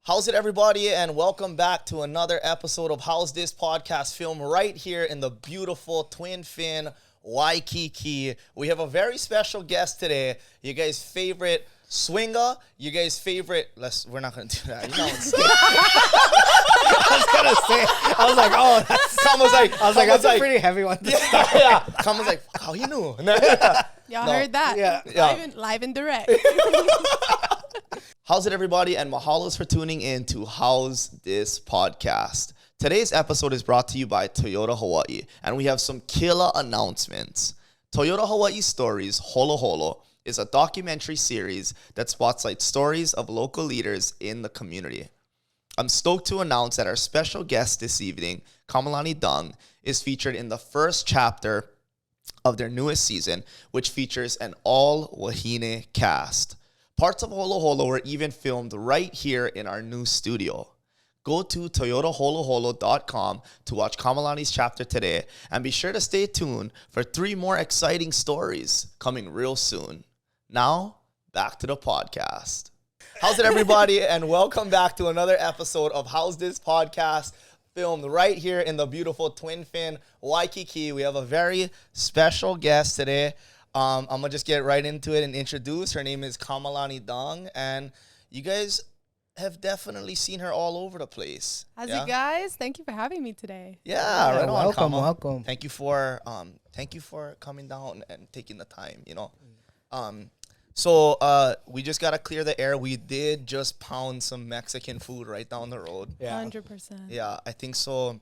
How's it, everybody, and welcome back to another episode of Howsdis podcast, filmed right here in the beautiful Twin Fin, Waikiki. We have a very special guest today. You guys' favorite swinger. You guys' favorite. We're not gonna do that. You know what I'm saying? I was like, oh, that's a pretty heavy one. Yeah. Come was like, how you knew? Y'all heard that? Yeah. Live and direct. How's it, everybody, and mahalos for tuning in to Howsdis podcast. Today's episode is brought to you by Toyota Hawaii, and we have some killer announcements. Toyota Hawaii Stories Holo Holo is a documentary series that spotlights stories of local leaders in the community. I'm stoked to announce that our special guest this evening, Kamalani Dung, is featured in the first chapter of their newest season, which features an all-wahine cast. Parts of Holo Holo were even filmed right here in our new studio. Go to toyotaholoholo.com to watch Kamalani's chapter today, and be sure to stay tuned for 3 more exciting stories coming real soon. Now, back to the podcast. How's it, everybody, and welcome back to another episode of Howsdis podcast, filmed right here in the beautiful Twin Fin, Waikiki. We have a very special guest today. I'm going to just get right into it and introduce. Her name is Kamalani Dung, and you guys have definitely seen her all over the place. How's it, guys? Thank you for having me today. Yeah, right on, welcome, Kama. welcome. Thank you for coming down and taking the time, So we just got to clear the air. We did just pound some Mexican food right down the road. Yeah. 100%. Yeah, I think so.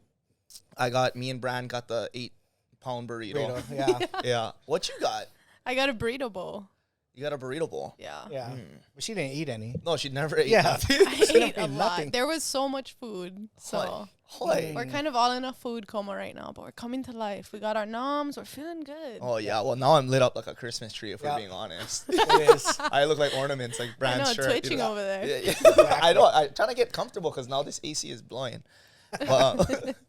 Me and Brand got the 8-pound burrito. Yeah. Yeah. What you got? I got a burrito bowl. You got a burrito bowl? Yeah. Yeah. But she didn't eat any. No, she never ate Yeah. nothing. I ate a ate lot. nothing. There was so much food. So Hoy. we're kind of all in a food coma right now, but we're coming to life. We got our noms. We're feeling good. Oh, yeah. Well, now I'm lit up like a Christmas tree, if we're Yeah. being honest. It is. I look like ornaments, like I Brand's know, shirt. twitching over there. Yeah, yeah. I know. I'm trying to get comfortable because now this AC is blowing. But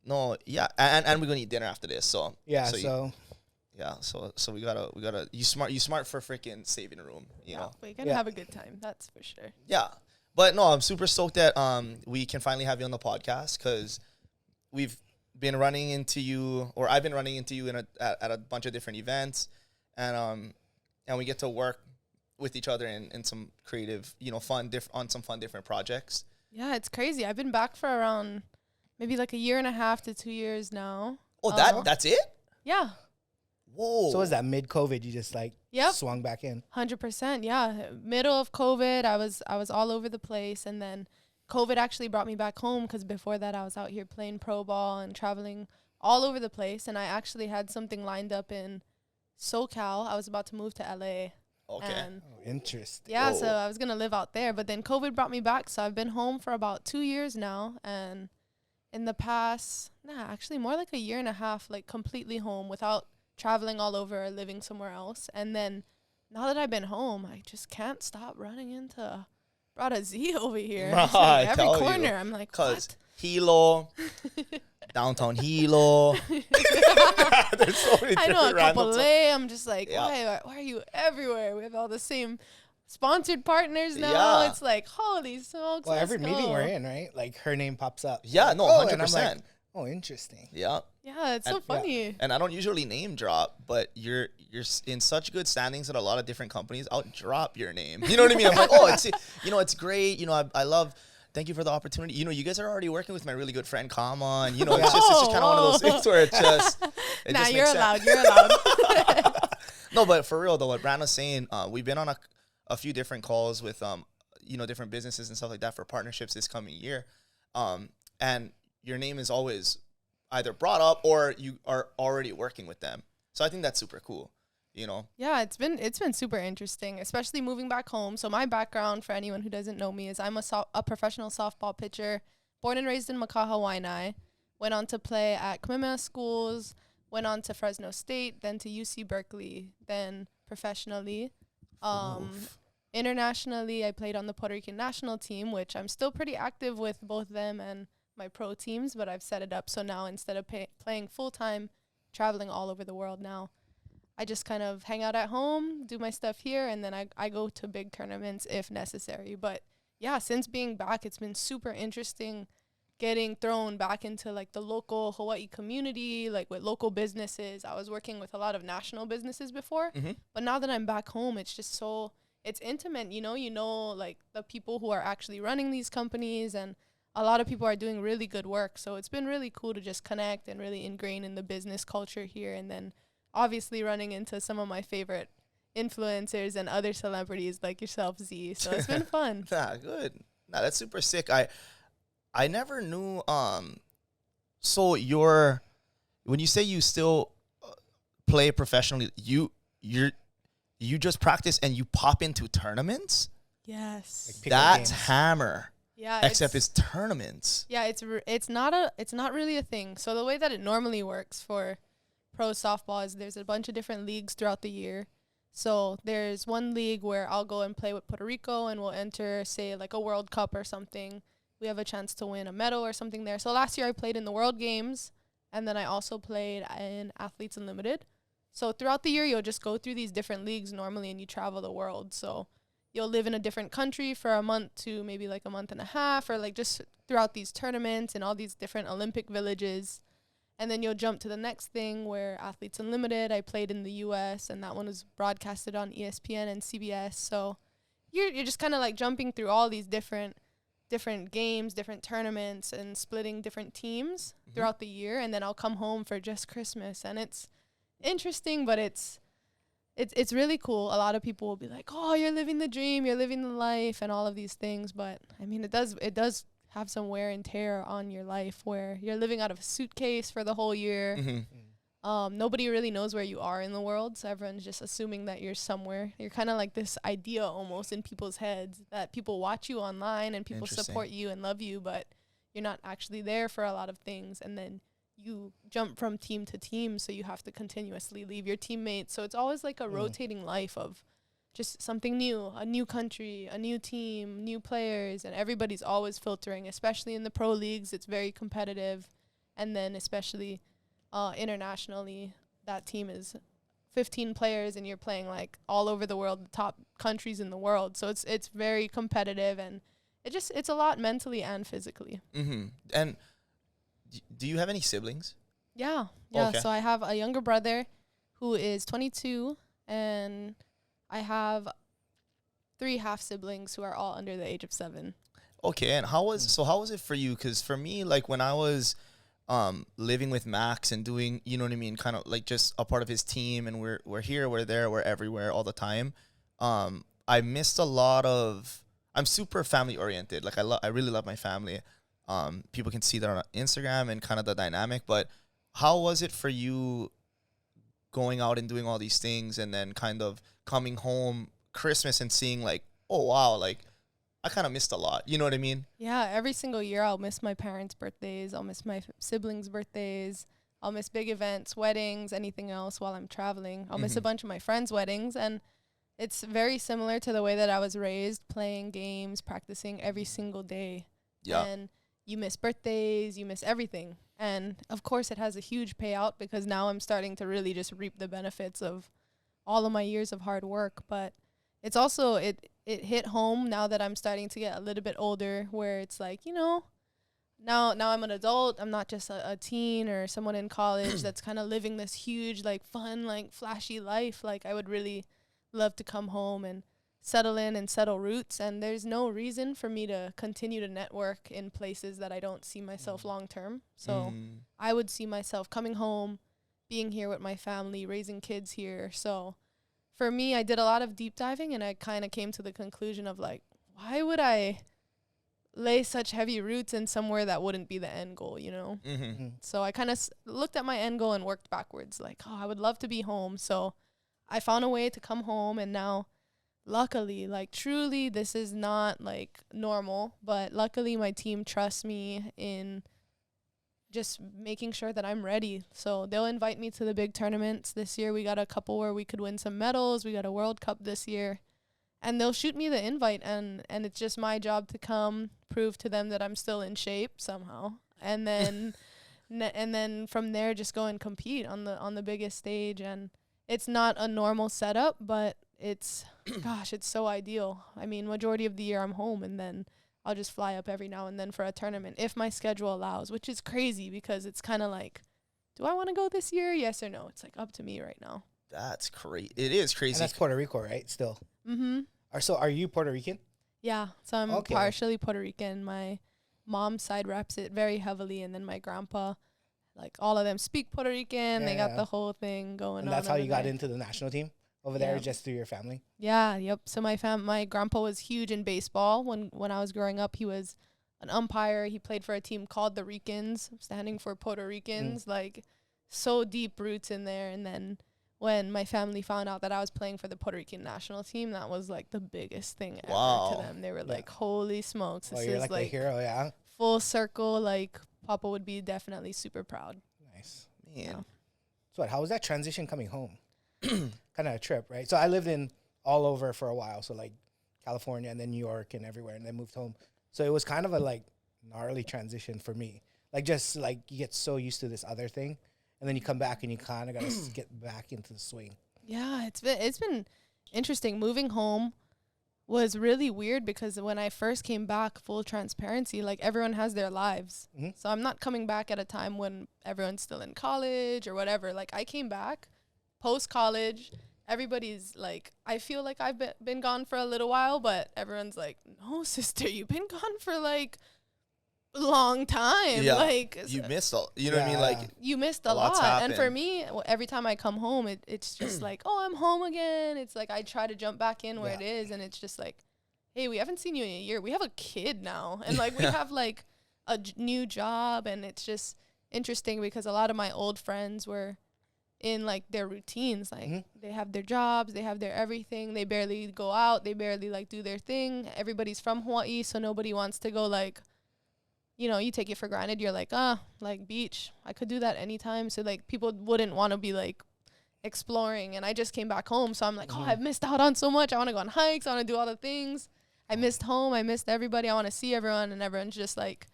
no, yeah. And we're going to eat dinner after this. So, Yeah, so we gotta you smart for freaking saving room, you know. We're going to have a good time. That's for sure. Yeah. But no, I'm super stoked that we can finally have you on the podcast, because we've been running into you, or I've been running into you at a bunch of different events, and we get to work with each other in some creative, on some fun different projects. Yeah, it's crazy. I've been back for around maybe like 1.5 to 2 years now. Oh, that's it? Yeah. Whoa. So was that mid-COVID? You just Yep. swung back in? 100%, yeah. Middle of COVID, I was all over the place, and then COVID actually brought me back home, because before that I was out here playing pro ball and traveling all over the place, and I actually had something lined up in SoCal. I was about to move to LA. Okay. And Interesting. yeah, Whoa. so I was going to live out there, but then COVID brought me back, so I've been home for about 2 years now, and in the past, actually more like 1.5 years, completely home without traveling all over or living somewhere else. And then now that I've been home, I just can't stop running into Brada Z over here. Bruh, It's like I every tell corner, you. I'm like, Because what? Hilo, downtown Hilo. There's so many I different know, a random couple stuff. I'm just like, Yeah. why are you everywhere? We have all the same sponsored partners now. Yeah. It's like, holy smokes, Well, let's every meeting go. we're in, right? Like, her name pops up. Yeah, no, Oh, and I'm 100%. like, oh, interesting. Yeah. Yeah, it's so funny. And I don't usually name drop, but you're in such good standings at a lot of different companies. I'll drop your name. You know what I mean? I'm like, oh, it's great. I love. Thank you for the opportunity. You guys are already working with my really good friend Kama, and it's just kind of one of those things where it just. You're makes allowed. sense. You're allowed. No, but for real though, what Brand was saying, we've been on a few different calls with different businesses and stuff like that for partnerships this coming year, and your name is always either brought up or you are already working with them. So I think that's super cool. Yeah, it's been super interesting, especially moving back home. So my background, for anyone who doesn't know me, is I'm a professional softball pitcher, born and raised in Moki, HAWAI'I. Went on to play at Kamehameha schools, went on to Fresno State, then to UC Berkeley, then professionally. Internationally, I played on the Puerto Rican national team, which I'm still pretty active with both them and my pro teams, but I've set it up so now instead of playing full-time, traveling all over the world now, I just kind of hang out at home, do my stuff here, and then I go to big tournaments if necessary. But yeah, since being back, it's been super interesting getting thrown back into like the local Hawaii community, like with local businesses. I was working with a lot of national businesses before, but now that I'm back home, it's just so, it's intimate, you know, like the people who are actually running these companies, and a lot of people are doing really good work. So it's been really cool to just connect and really ingrain in the business culture here. And then obviously running into some of my favorite influencers and other celebrities like yourself, Z. So it's been fun. Good. Nah, that's super sick. I never knew. So when you say you still play professionally, you just practice and you pop into tournaments. Yes. Like That's games. hammer. Yeah. Except it's tournaments. Yeah, it's not really a thing. So the way that it normally works for pro softball is there's a bunch of different leagues throughout the year. So there's one league where I'll go and play with Puerto Rico, and we'll enter, say, like a World Cup or something. We have a chance to win a medal or something there. So last year I played in the World Games, and then I also played in Athletes Unlimited. So throughout the year, you'll just go through these different leagues normally, and you travel the world. So you'll live in a different country for a month to maybe like a month and a half, or like just throughout these tournaments and all these different Olympic villages. And then you'll jump to the next thing where Athletes Unlimited, I played in the U.S., and that one was broadcasted on ESPN and CBS. So you're just kind of like jumping through all these different games, different tournaments, and splitting different teams throughout the year. And then I'll come home for just Christmas. And it's interesting, but it's really cool. A lot of people will be like, oh, you're living the dream, you're living the life, and all of these things. But I mean, it does have some wear and tear on your life where you're living out of a suitcase for the whole year. Nobody really knows where you are in the world, so everyone's just assuming that you're somewhere. You're kind of like this idea almost in people's heads that people watch you online and people support you and love you, but you're not actually there for a lot of things. And then you jump from team to team, so you have to continuously leave your teammates. So it's always like a rotating life of just something new, a new country, a new team, new players, and everybody's always filtering, especially in the pro leagues. It's very competitive. And then especially internationally, that team is 15 players, and you're playing like all over the world, the top countries in the world. So it's very competitive, and it's a lot mentally and physically. And do you have any siblings? Yeah. Okay. So I have a younger brother who is 22, and I have 3 half siblings who are all under the age of 7. Okay, and how was it for you? Because for me, like when I was living with Max and doing, you know what I mean, kind of like just a part of his team, and we're here, we're there, we're everywhere all the time. I missed a lot of. I'm super family oriented. Like I really love my family. People can see that on Instagram and kind of the dynamic. But how was it for you going out and doing all these things, and then kind of coming home Christmas and seeing like, oh wow, like I kind of missed a lot. You know what I mean? Yeah, every single year I'll miss my parents' birthdays. I'll miss my siblings' birthdays. I'll miss big events, weddings, anything else while I'm traveling. I'll miss a bunch of my friends' weddings. And it's very similar to the way that I was raised, playing games, practicing every single day. Yeah. And you miss birthdays, you miss everything. And of course it has a huge payout, because now I'm starting to really just reap the benefits of all of my years of hard work. But it's also, it hit home now that I'm starting to get a little bit older, where it's like, you know, now I'm an adult. I'm not just a teen or someone in college that's kind of living this huge, like fun, like flashy life. Like I would really love to come home and settle in and settle roots. And there's no reason for me to continue to network in places that I don't see myself long term. So I would see myself coming home, being here with my family, raising kids here. So for me, I did a lot of deep diving, and I kind of came to the conclusion of like, why would I lay such heavy roots in somewhere that wouldn't be the end goal, you know? So I kind of looked at my end goal and worked backwards, like, oh, I would love to be home. So I found a way to come home, and now luckily, like truly, this is not like normal, but luckily my team trusts me in just making sure that I'm ready. So they'll invite me to the big tournaments. This year we got a couple where we could win some medals. We got a World Cup this year, and they'll shoot me the invite, and it's just my job to come prove to them that I'm still in shape somehow, and then and then from there just go and compete on the biggest stage. And it's not a normal setup, but it's, gosh, it's so ideal. I mean, majority of the year I'm home, and then I'll just fly up every now and then for a tournament if my schedule allows, which is crazy because it's kind of like, do I want to go this year? Yes or no? It's like up to me right now. That's crazy. It is crazy. And that's Puerto Rico, right? Still. Mm-hmm. Are you Puerto Rican? Yeah. So I'm partially Puerto Rican. My mom's side reps it very heavily, and then my grandpa, like all of them speak Puerto Rican. They got the whole thing going on. And that's how you got into the national team over there, just through your family? Yeah, yep. So my grandpa was huge in baseball. When I was growing up, he was an umpire. He played for a team called the Ricans, standing for Puerto Ricans, like so deep roots in there. And then when my family found out that I was playing for the Puerto Rican national team, that was like the biggest thing ever to them. They were like, holy smokes, this is like the hero, yeah. Full circle. Like Papa would be definitely super proud. Nice. Man. Yeah. So how was that transition coming home? Kind of a trip, right? So I lived in all over for a while. So like California and then New York and everywhere, and then moved home. So it was kind of a like gnarly transition for me. Like just like you get so used to this other thing, and then you come back and you kind of got to get back into the swing. Yeah, it's been interesting. Moving home was really weird because when I first came back, full transparency, like everyone has their lives. Mm-hmm. So I'm not coming back at a time when everyone's still in college or whatever. Like I came back post-college. Everybody's like, I feel like I've been gone for a little while, but everyone's like, no, sister, you've been gone for like a long time. Yeah. Like you missed all, you know what I mean? Like you missed a lot. And for me, every time I come home, it's just like, oh, I'm home again. It's like I try to jump back in where it is, and it's just like, hey, we haven't seen you in a year. We have a kid now, and like we have like a new job, and it's just interesting because a lot of my old friends were in like their routines, like they have their jobs, they have their everything, they barely go out, they barely like do their thing. Everybody's from Hawaii, so nobody wants to go like, you know, you take it for granted. You're like, like beach, I could do that anytime. So like people wouldn't want to be like exploring, and I just came back home, so I'm like, oh, I've missed out on so much. I want to go on hikes, I want to do all the things. I missed home, I missed everybody, I want to see everyone, and everyone's just like,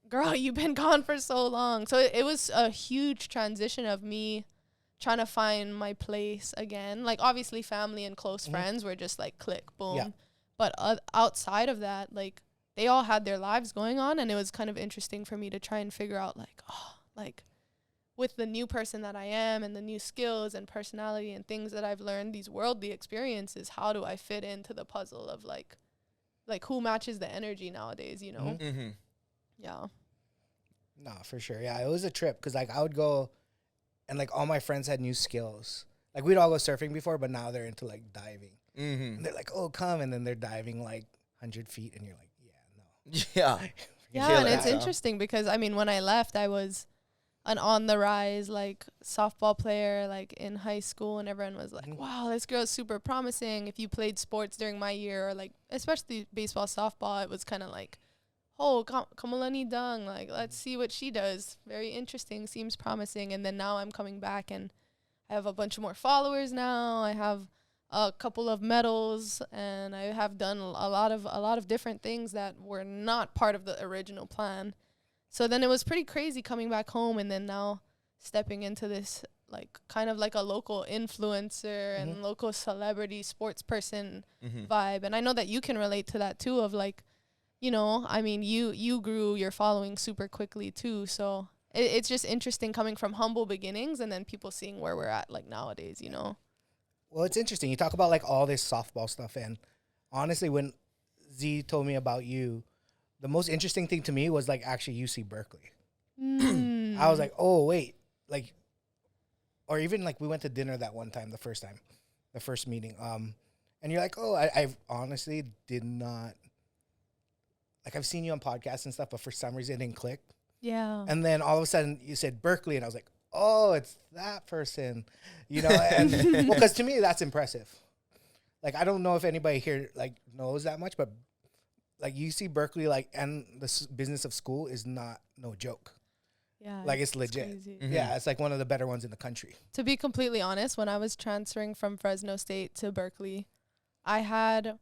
girl, you've been gone for so long. So it was a huge transition of me trying to find my place again. Like, obviously, family and close friends were just like, click, boom. Yeah. But outside of that, like, they all had their lives going on. And it was kind of interesting for me to try and figure out, like, like, with the new person that I am and the new skills and personality and things that I've learned, these worldly experiences, how do I fit into the puzzle of, like who matches the energy nowadays, you know? Mm-hmm. Yeah. No, for sure. Yeah, it was a trip because, like, I would go and, like, all my friends had new skills. Like, we'd all go surfing before, but now they're into, like, diving. Mm-hmm. And they're like, oh, come. And then they're diving, like, 100 feet. And you're like, yeah, no. Yeah, and it's interesting because, I mean, when I left, I was an on-the-rise, like, softball player, like, in high school. And everyone was like, wow, this girl's super promising. If you played sports during my year, or, like, especially baseball, softball, it was kind of like, oh, Kamalani Dung, like, let's see what she does. Very interesting, seems promising. And then now I'm coming back, and I have a bunch of more followers now. I have a couple of medals, and I have done a lot of different things that were not part of the original plan. So then it was pretty crazy coming back home, and then now stepping into this, like, kind of like a local influencer and local celebrity sports person vibe. And I know that you can relate to that too, of like, you know, I mean, you grew your following super quickly too. So it's just interesting coming from humble beginnings and then people seeing where we're at, like, nowadays, you know? Well, it's interesting. You talk about, like, all this softball stuff. And honestly, when Z told me about you, the most interesting thing to me was, like, actually UC Berkeley. I was like, oh, wait. Like, or even, like, we went to dinner that one time, the first meeting. And you're like, oh, I honestly did not. Like, I've seen you on podcasts and stuff, but for some reason it didn't click. Yeah. And then all of a sudden you said Berkeley, and I was like, oh, it's that person, you know? And well, because to me, that's impressive. Like, I don't know if anybody here, like, knows that much, but, like, UC Berkeley, like, and the business of school is no joke. Yeah. Like, it's legit. Yeah, it's, like, one of the better ones in the country. To be completely honest, when I was transferring from Fresno State to Berkeley, I had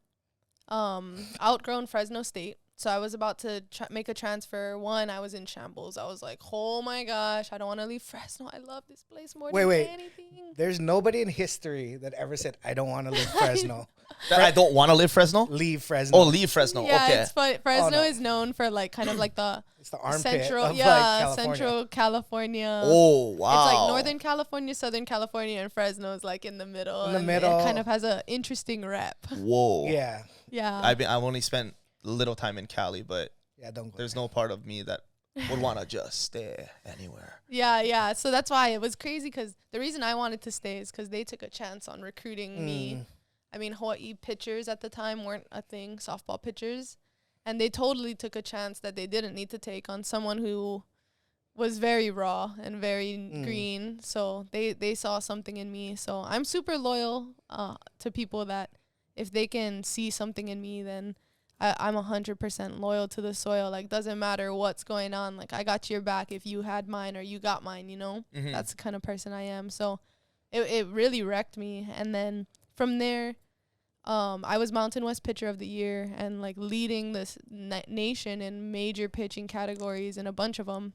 outgrown Fresno State. So I was about to make a transfer. One, I was in shambles. I was like, oh my gosh, I don't want to leave Fresno. I love this place more than anything. There's nobody in history that ever said, I don't want to leave Fresno. That I don't want to live Fresno? Leave Fresno. Oh, leave Fresno. Yeah, Okay. it's fun. Fresno is known for like kind of like the it's the armpit central, of like California. Central California. Oh, wow. It's like Northern California, Southern California, and Fresno is like in the middle. In the and middle. It kind of has a interesting rep. Whoa. Yeah. Yeah. I've only spent little time in Cali, but Yeah, don't go there's there. no part of me that would want to just stay anywhere. Yeah. So that's why it was crazy, because the reason I wanted to stay is because they took a chance on recruiting me. I mean, Hawaii pitchers at the time weren't a thing, softball pitchers. And they totally took a chance that they didn't need to take on someone who was very raw and very green. So they saw something in me. So I'm super loyal to people that if they can see something in me, then I'm 100% loyal to the soil. Like, doesn't matter what's going on. Like, I got your back if you had mine or you got mine, you know? Mm-hmm. That's the kind of person I am. So it really wrecked me. And then from there, I was Mountain West Pitcher of the Year and, like, leading this nation in major pitching categories and a bunch of them.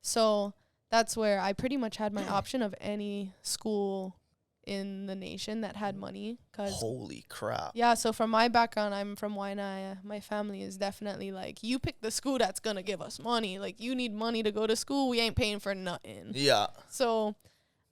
So that's where I pretty much had my option of any school in the nation that had money. Holy crap. Yeah, so from my background, I'm from Waianae. My family is definitely like, you pick the school that's going to give us money. Like, you need money to go to school. We ain't paying for nothing. Yeah. So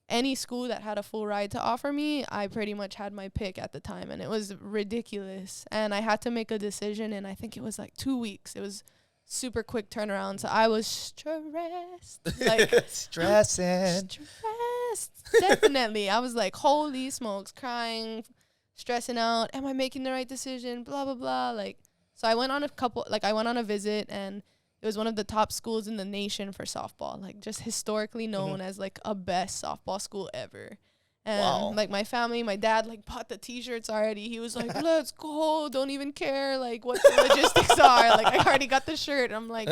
any school that had a full ride to offer me, I pretty much had my pick at the time. And it was ridiculous. And I had to make a decision, and I think it was like 2 weeks. It was super quick turnaround. So I was stressed. Like, stressing. Stressed. Definitely. I was like, holy smokes, crying, stressing out. Am I making the right decision? Blah, blah, blah. Like, so I went on a visit, and it was one of the top schools in the nation for softball, like just historically known as like a best softball school ever. And like my family, my dad like bought the t-shirts already. He was like, let's go. Don't even care like what the logistics are. Like, I already got the shirt. I'm like,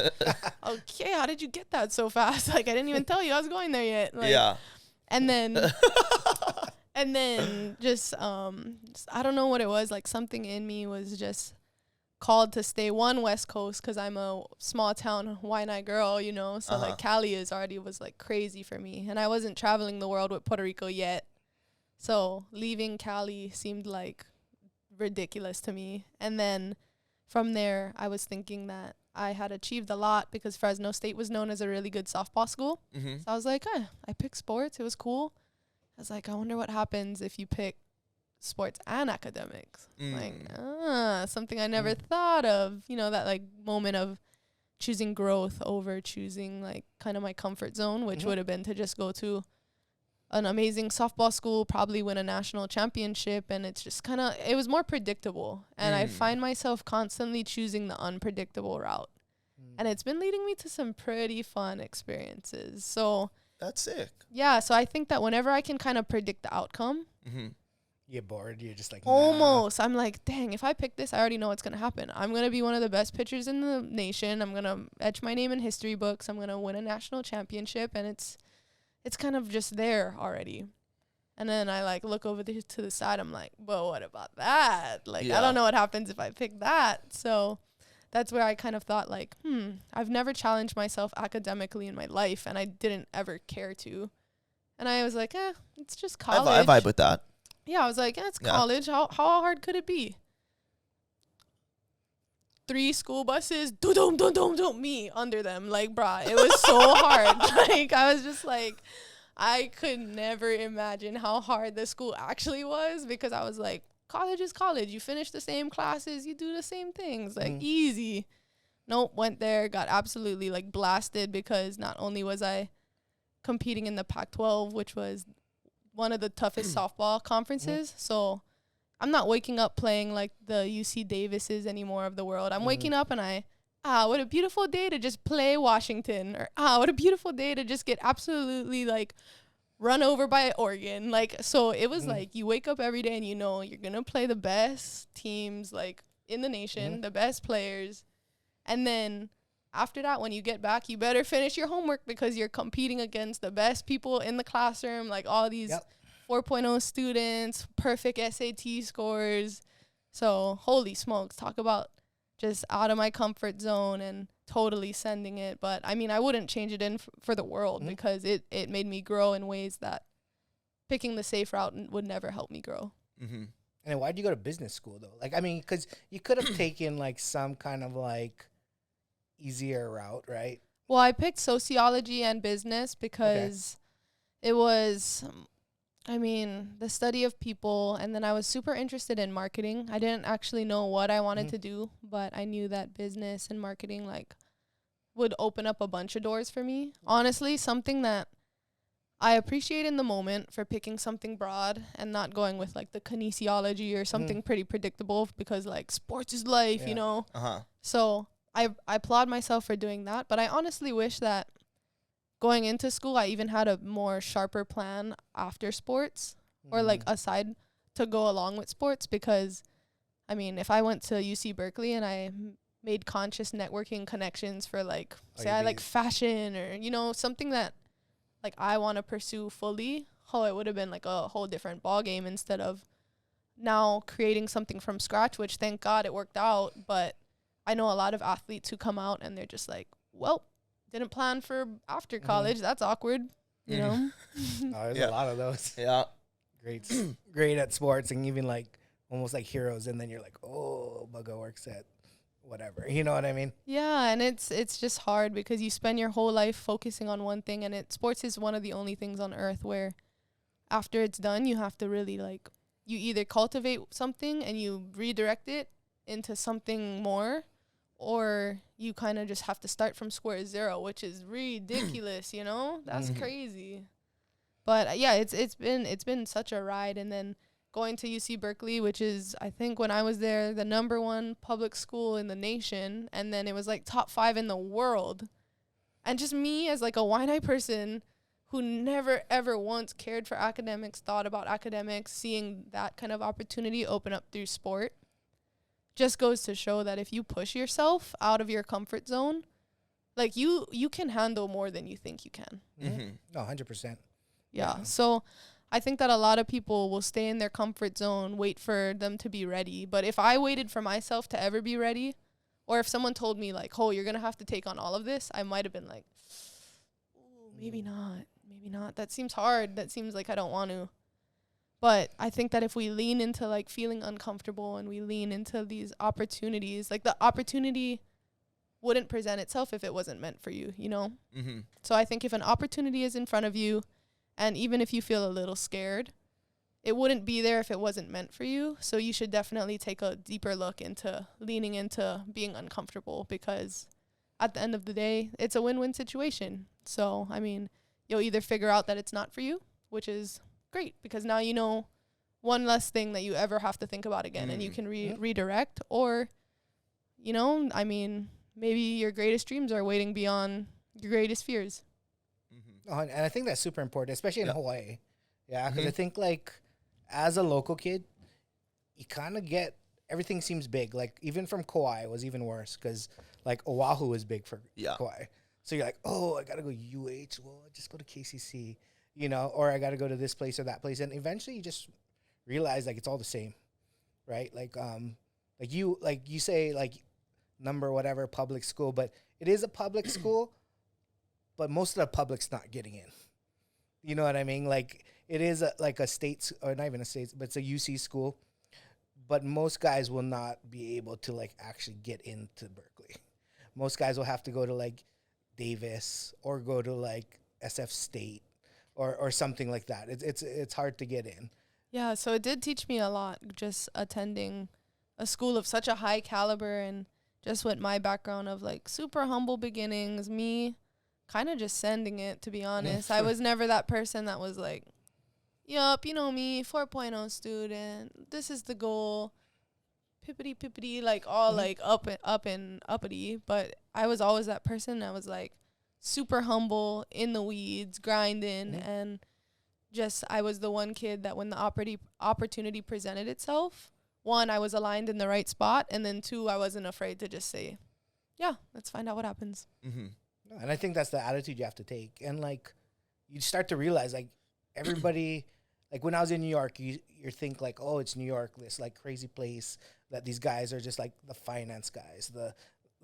okay, how did you get that so fast? Like, I didn't even tell you I was going there yet. Like, yeah. And then just I don't know what it was. Like, something in me was just called to stay West Coast, because I'm a small town Waianae girl, you know. So like Cali was like crazy for me, and I wasn't traveling the world with Puerto Rico yet. So leaving Cali seemed like ridiculous to me. And then from there, I was thinking that I had achieved a lot, because Fresno State was known as a really good softball school. Mm-hmm. So I was like, I picked sports. It was cool. I was like, I wonder what happens if you pick sports and academics. Like, something I never thought of, you know, that like moment of choosing growth over choosing like kind of my comfort zone, which would have been to just go to an amazing softball school, probably win a national championship. And it's just kind of, it was more predictable. And I find myself constantly choosing the unpredictable route. And it's been leading me to some pretty fun experiences. So that's sick. Yeah. So I think that whenever I can kind of predict the outcome, you get bored. You're just like, almost. I'm like, dang, if I pick this, I already know what's going to happen. I'm going to be one of the best pitchers in the nation. I'm going to etch my name in history books. I'm going to win a national championship. And it's kind of just there already. And then I like look over to the side. I'm like, well, what about that? Like, I don't know what happens if I pick that. So that's where I kind of thought like, I've never challenged myself academically in my life, and I didn't ever care to. And I was like, it's just college. I vibe with that. Yeah, I was like, it's college. How hard could it be? 3 school buses, me under them. Like, brah, it was so hard. Like, I was just like, I could never imagine how hard the school actually was, because I was like, college is college. You finish the same classes, you do the same things. Like, easy. Nope, went there, got absolutely, like, blasted, because not only was I competing in the Pac-12, which was one of the toughest softball conferences, so I'm not waking up playing like the UC Davises anymore of the world. I'm waking up and what a beautiful day to just play Washington, or what a beautiful day to just get absolutely like run over by Oregon. Like, so it was like you wake up every day and you know you're going to play the best teams like in the nation, the best players. And then after that, when you get back, you better finish your homework, because you're competing against the best people in the classroom, like all these 4.0 students, perfect SAT scores. So holy smokes, talk about just out of my comfort zone and totally sending it. But I mean, I wouldn't change it in for the world because it made me grow in ways that picking the safe route would never help me grow. Mm-hmm. And then why'd you go to business school though? Like, I mean, because you could have taken like some kind of like easier route, right? Well, I picked sociology and business because it was, I mean, the study of people. And then I was super interested in marketing. I didn't actually know what I wanted to do, but I knew that business and marketing like would open up a bunch of doors for me. Honestly, something that I appreciate in the moment for picking something broad and not going with like the kinesiology or something pretty predictable because like sports is life, you know? So I applaud myself for doing that. But I honestly wish that going into school, I even had a more sharper plan after sports or like aside to go along with sports because, I mean, if I went to UC Berkeley and I made conscious networking connections for like, say I like fashion or, you know, something that like I want to pursue fully, it would have been like a whole different ball game instead of now creating something from scratch, which thank God it worked out. But I know a lot of athletes who come out and they're just like, well, didn't plan for after college. That's awkward, you know? There's a lot of those. Yeah. Great at sports and even like almost like heroes. And then you're like, oh, Bugga works at whatever. You know what I mean? Yeah, and it's just hard because you spend your whole life focusing on one thing, and sports is one of the only things on earth where after it's done, you have to really like, you either cultivate something and you redirect it into something more, or you kind of just have to start from square zero, which is ridiculous, you know? That's crazy. But yeah, it's been such a ride. And then going to UC Berkeley, which is, I think when I was there, the #1 public school in the nation. And then it was like top 5 in the world. And just me as like a Wai'anae person who never ever once cared for academics, thought about academics, seeing that kind of opportunity open up through sport just goes to show that if you push yourself out of your comfort zone, like you can handle more than you think you can. No, 100%. Yeah. So I think that a lot of people will stay in their comfort zone, wait for them to be ready. But if I waited for myself to ever be ready, or if someone told me like, oh, you're going to have to take on all of this, I might have been like, ooh, maybe not. Maybe not. That seems hard. That seems like I don't want to. But I think that if we lean into like feeling uncomfortable and we lean into these opportunities, like the opportunity wouldn't present itself if it wasn't meant for you, you know? So I think if an opportunity is in front of you, and even if you feel a little scared, it wouldn't be there if it wasn't meant for you. So you should definitely take a deeper look into leaning into being uncomfortable, because at the end of the day, it's a win-win situation. So, I mean, you'll either figure out that it's not for you, which is great, because now you know one less thing that you ever have to think about again, and you can redirect, or, you know, I mean, maybe your greatest dreams are waiting beyond your greatest fears. And I think that's super important, especially in Hawaii. Yeah, because I think, like, as a local kid, you kind of get, everything seems big. Like, even from Kauai was even worse, because, like, Oahu is big for Kauai. So you're like, oh, I got to go UH. Well, I just go to KCC, you know, or I got to go to this place or that place. And eventually you just realize, like, it's all the same, right? Like you say, like, number whatever, public school, but it is a public school, but most of the public's not getting in. You know what I mean? Like, it is like a state, or not even a state, but it's a UC school. But most guys will not be able to, like, actually get into Berkeley. Most guys will have to go to, like, Davis or go to, like, SF State or something like that. It's hard to get in. Yeah, so it did teach me a lot, just attending a school of such a high caliber, and just with my background of, like, super humble beginnings, me kind of just sending it, to be honest. I was never that person that was like, yup, you know me, 4.0 student, this is the goal, pippity, like all like up and uppity. But I was always that person that was like super humble, in the weeds, grinding, and just I was the one kid that when the opportunity presented itself, 1, I was aligned in the right spot, and then 2, I wasn't afraid to just say, yeah, let's find out what happens. And I think that's the attitude you have to take. And, like, you start to realize, like, everybody, like, when I was in New York, you think, like, oh, it's New York, this, like, crazy place, that these guys are just like the finance guys,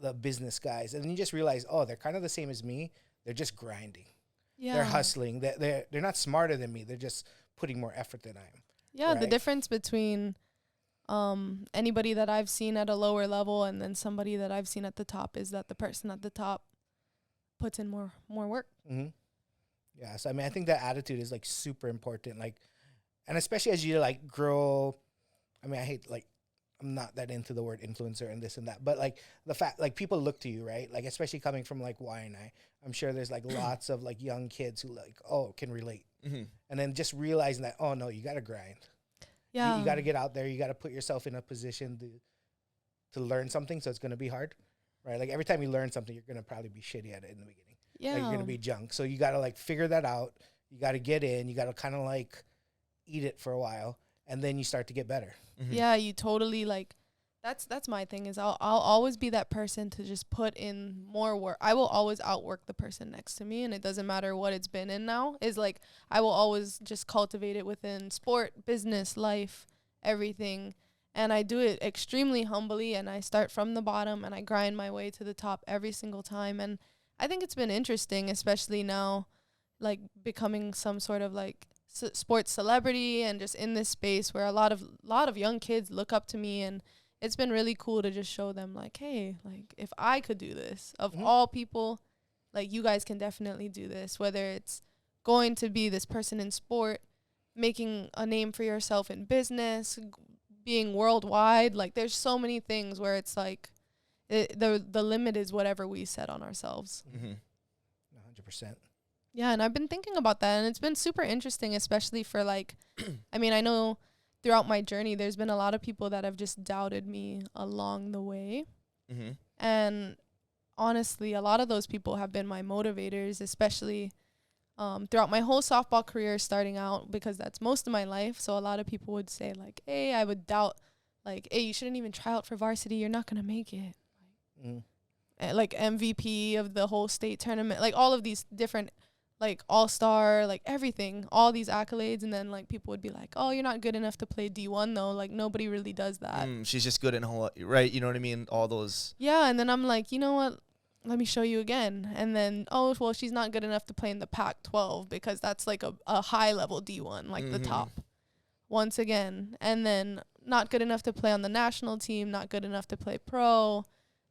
the business guys, and then you just realize, oh, they're kind of the same as me. They're just grinding. Yeah. They're hustling. They're not smarter than me. They're just putting more effort than I am. Yeah, the right? difference between anybody that I've seen at a lower level and then somebody that I've seen at the top is that the person at the top puts in more work. Mm-hmm. Yeah, so I mean, I think that attitude is like super important. Like, and especially as you like grow. I mean, I hate like I'm not that into the word influencer and this and that, but like the fact like people look to you, right? Like especially coming from like HAWAI'I, I'm sure there's like lots of like young kids who like can relate, and then just realizing that no, you got to grind. Yeah, You got to get out there. You got to put yourself in a position to learn something. So it's going to be hard, right? Like every time you learn something, you're going to probably be shitty at it in the beginning. yeah, Like you're going to be junk. So you got to like figure that out. You got to get in. You got to kind of like eat it for a while, and then you start to get better. Yeah, you totally like. That's my thing is I'll always be that person to just put in more work. I will always outwork the person next to me, and it doesn't matter what it's been in now. Is like I will always just cultivate it within sport, business, life, everything. And I do it extremely humbly, and I start from the bottom and I grind my way to the top every single time. And I think it's been interesting, especially now, like becoming some sort of like sports celebrity and just in this space where a lot of young kids look up to me, and it's been really cool to just show them like, hey, like if I could do this of all people, like you guys can definitely do this, whether it's going to be this person in sport, making a name for yourself in business, being worldwide. Like there's so many things where it's like the limit is whatever we set on ourselves. 100%. Yeah, and I've been thinking about that, and it's been super interesting, especially for like, I mean, I know throughout my journey, there's been a lot of people that have just doubted me along the way. And honestly, a lot of those people have been my motivators, especially throughout my whole softball career starting out, because that's most of my life. So a lot of people would say like, hey, I would doubt like, hey, you shouldn't even try out for varsity. You're not going to make it. Like MVP of the whole state tournament, like all of these different like all-star, like everything, all these accolades, and then like people would be like, oh, you're not good enough to play D1 though, like nobody really does that. She's just good in Hawaii, right? You know what I mean? All those. Yeah, and then I'm like, you know what, let me show you again. And then, oh, well, she's not good enough to play in the Pac-12 because that's like a high-level D1, like the top, once again. And then not good enough to play on the national team, not good enough to play pro.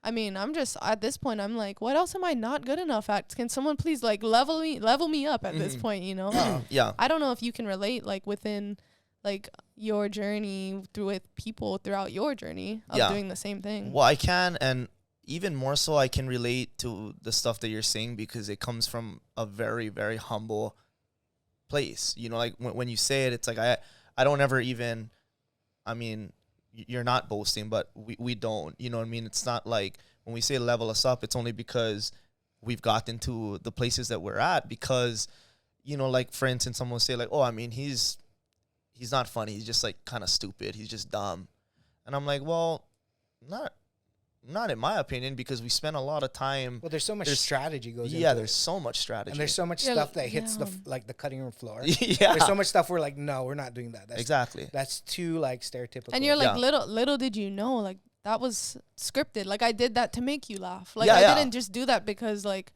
I mean, I'm just, at this point, I'm like, what else am I not good enough at? Can someone please, like, level me up at this point, you know? Yeah. I don't know if you can relate, like, within, like, your journey with people throughout your journey of doing the same thing. Well, I can, and even more so, I can relate to the stuff that you're saying because it comes from a very, very humble place. You know, like, when you say it, it's like, I don't ever even, I mean, you're not boasting, but we don't, you know what I mean? It's not like when we say level us up, it's only because we've gotten to the places that we're at because, you know, like for instance, someone will say like, oh, I mean, he's not funny. He's just like kind of stupid. He's just dumb. And I'm like, well, not in my opinion, because we spend a lot of time. Well, there's so much strategy goes into it. Yeah, there's so much strategy. And there's so much stuff that hits the cutting room floor. Yeah. There's so much stuff we're like, no, we're not doing that. Exactly. That's too like stereotypical. And you're like, little did you know, like that was scripted. Like I did that to make you laugh. Like I didn't just do that because like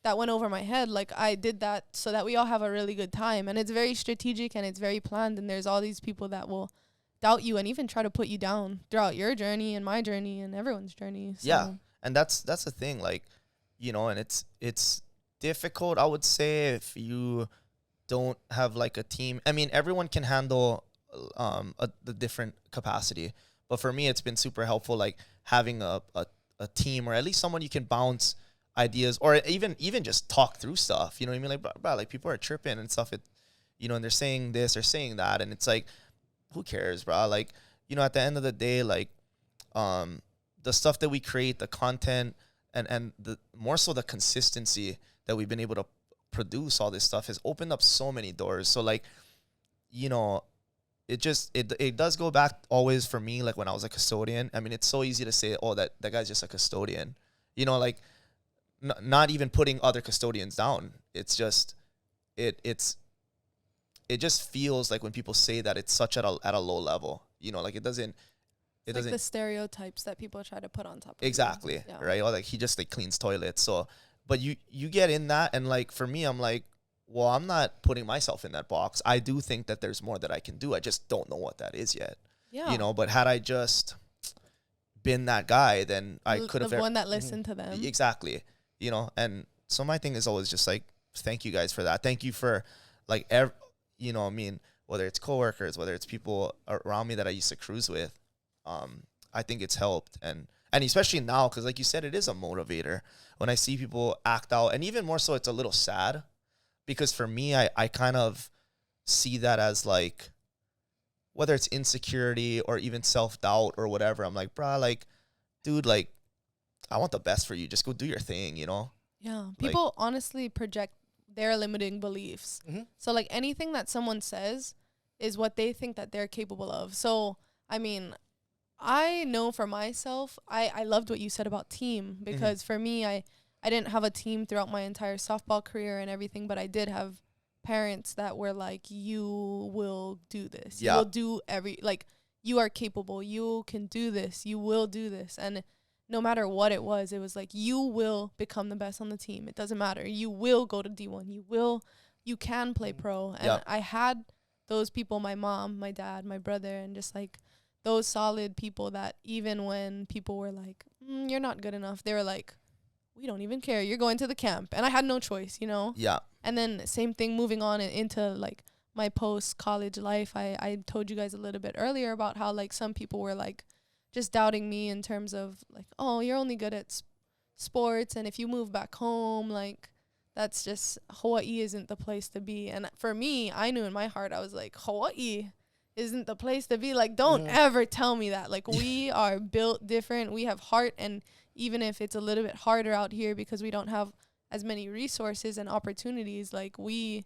that went over my head. Like I did that so that we all have a really good time. And it's very strategic and it's very planned. And there's all these people that will doubt you and even try to put you down throughout your journey and my journey and everyone's journey. So. Yeah. And that's the thing, like, you know, and it's difficult, I would say, if you don't have like a team. I mean, everyone can handle the different capacity, but for me, it's been super helpful, like having a team or at least someone you can bounce ideas or even just talk through stuff. You know what I mean? Like, bro, like people are tripping and stuff. You know, and they're saying this or saying that, and it's like, who cares, bro? Like, you know, at the end of the day, like, the stuff that we create, the content, and the more so the consistency that we've been able to produce all this stuff has opened up so many doors. So, like, you know, it does go back always for me, like when I was a custodian. I mean, it's so easy to say, oh, that guy's just a custodian. You know, like, not even putting other custodians down. It's just, it just feels like when people say that it's such at a low level, you know, like it doesn't, it It's doesn't like the stereotypes that people try to put on top of exactly you. Yeah. right. Or like he just like cleans toilets. So, but you get in that, and like for me, I'm like, well, I'm not putting myself in that box. I do think that there's more that I can do. I just don't know what that is yet. Yeah. You know, but had I just been that guy, then I could have the one that listened to them. exactly. You know, and so my thing is always just like, thank you guys for that. Thank you for like, you know, I mean, whether it's coworkers, whether it's people around me that I used to cruise with, I think it's helped. And especially now, because like you said, it is a motivator. When I see people act out, and even more so, it's a little sad, because for me, I kind of see that as like, whether it's insecurity or even self-doubt or whatever, I'm like, bruh, like, dude, like, I want the best for you. Just go do your thing, you know? Yeah. People honestly project their limiting beliefs. Mm-hmm. So like anything that someone says is what they think that they're capable of. So, I mean, I know for myself, I loved what you said about team, because for me, I didn't have a team throughout my entire softball career and everything, but I did have parents that were like, you will do this. Yeah. You will do like, you are capable. You can do this. You will do this. And no matter what it was like, you will become the best on the team. It doesn't matter. You will go to D1. You can play pro. And I had those people, my mom, my dad, my brother, and just like those solid people that even when people were like, you're not good enough, they were like, we don't even care. You're going to the camp. And I had no choice, you know? Yeah. And then same thing moving on into like my post-college life. I told you guys a little bit earlier about how like some people were like just doubting me in terms of like, oh, you're only good at sports. And if you move back home, like that's just, Hawaii isn't the place to be. And for me, I knew in my heart, I was like, Hawaii isn't the place to be. Like, don't ever tell me that. Like, we are built different. We have heart. And even if it's a little bit harder out here because we don't have as many resources and opportunities, like we're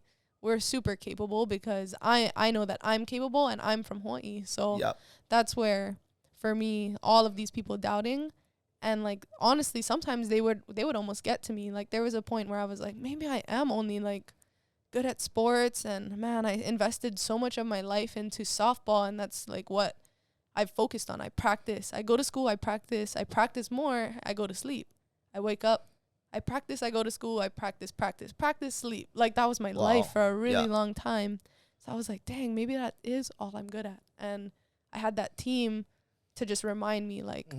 super capable, because I know that I'm capable and I'm from Hawaii. So that's where, for me, all of these people doubting, and like honestly, sometimes they would almost get to me. Like there was a point where I was like, maybe I am only like good at sports, and man, I invested so much of my life into softball, and that's like what I've focused on. I practice. I go to school, I practice more, I go to sleep. I wake up, I practice, I go to school, I practice, sleep. Like that was my life for a really long time. So I was like, dang, maybe that is all I'm good at. And I had that team to just remind me like,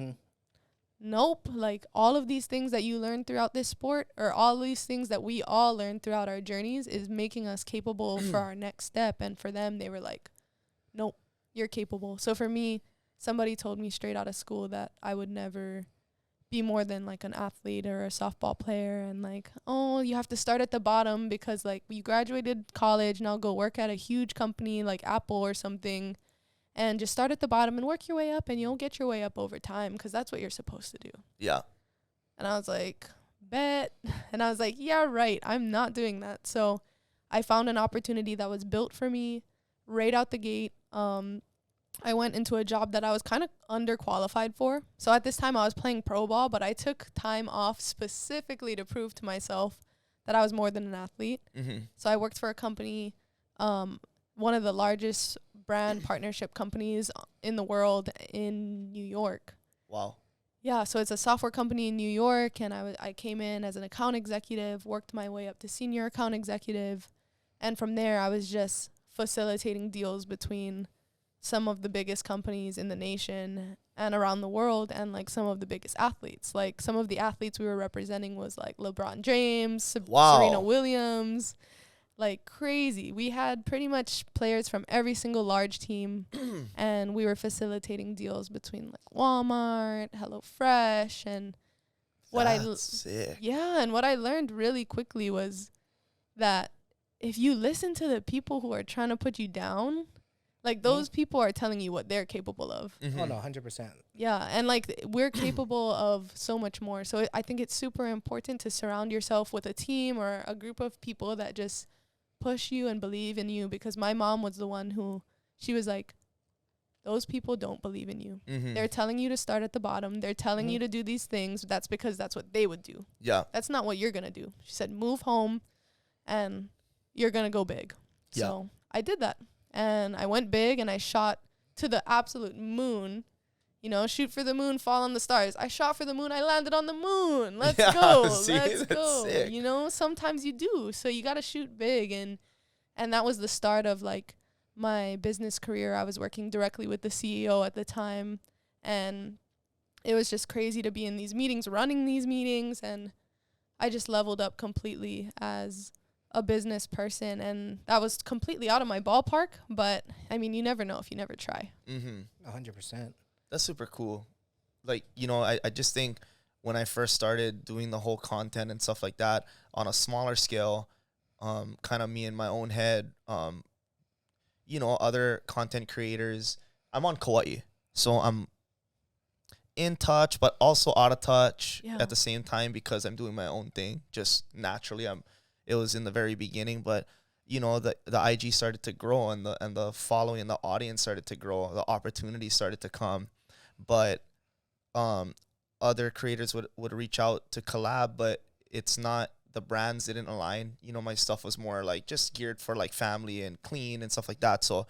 nope, like all of these things that you learn throughout this sport, or all these things that we all learn throughout our journeys, is making us capable for our next step. And for them, they were like, nope, you're capable. So for me, somebody told me straight out of school that I would never be more than like an athlete or a softball player, and like, oh, you have to start at the bottom because like you graduated college, now go work at a huge company like Apple or something, and just start at the bottom and work your way up, and you'll get your way up over time, because that's what you're supposed to do. Yeah. And I was like, bet. And I was like, yeah, right, I'm not doing that. So I found an opportunity that was built for me right out the gate. I went into a job that I was kind of underqualified for. So at this time I was playing pro ball, but I took time off specifically to prove to myself that I was more than an athlete. So I worked for a company, one of the largest brand partnership companies in the world, in New York. Wow. Yeah, so it's a software company in New York, and I came in as an account executive, worked my way up to senior account executive, and from there I was just facilitating deals between some of the biggest companies in the nation and around the world, and like some of the biggest athletes. Like some of the athletes we were representing was like LeBron James, Serena Williams, like crazy. We had pretty much players from every single large team, and we were facilitating deals between like Walmart, HelloFresh, and what and what I learned really quickly was that if you listen to the people who are trying to put you down, like those people are telling you what they're capable of. Oh no, 100%. Yeah, and like we're capable of so much more. So I think it's super important to surround yourself with a team or a group of people that just push you and believe in you, because my mom was the one who, she was like, those people don't believe in you. They're telling you to start at the bottom. They're telling you to do these things. That's because that's what they would do. Yeah. That's not what you're going to do. She said, move home and you're going to go big. Yeah. So I did that. And I went big and I shot to the absolute moon, You know, shoot for the moon, fall on the stars. I shot for the moon, I landed on the moon. Let's Yeah, go. see, Let's that's go. sick. You know, sometimes you do. So you got to shoot big. And that was the start of like my business career. I was working directly with the CEO at the time. And it was just crazy to be in these meetings, running these meetings. And I just leveled up completely as a business person. And that was completely out of my ballpark. But I mean, you never know if you never try. 100%. That's super cool. Like, you know, I just think when I first started doing the whole content and stuff like that on a smaller scale, kind of me in my own head, you know, other content creators, I'm on Kauai. So I'm in touch, but also out of touch at the same time because I'm doing my own thing. Just naturally, it was in the very beginning, but you know, the IG started to grow and the following and the audience started to grow. The opportunities started to come, but other creators would reach out to collab, but it's not, the brands didn't align. You know, my stuff was more like just geared for like family and clean and stuff like that. So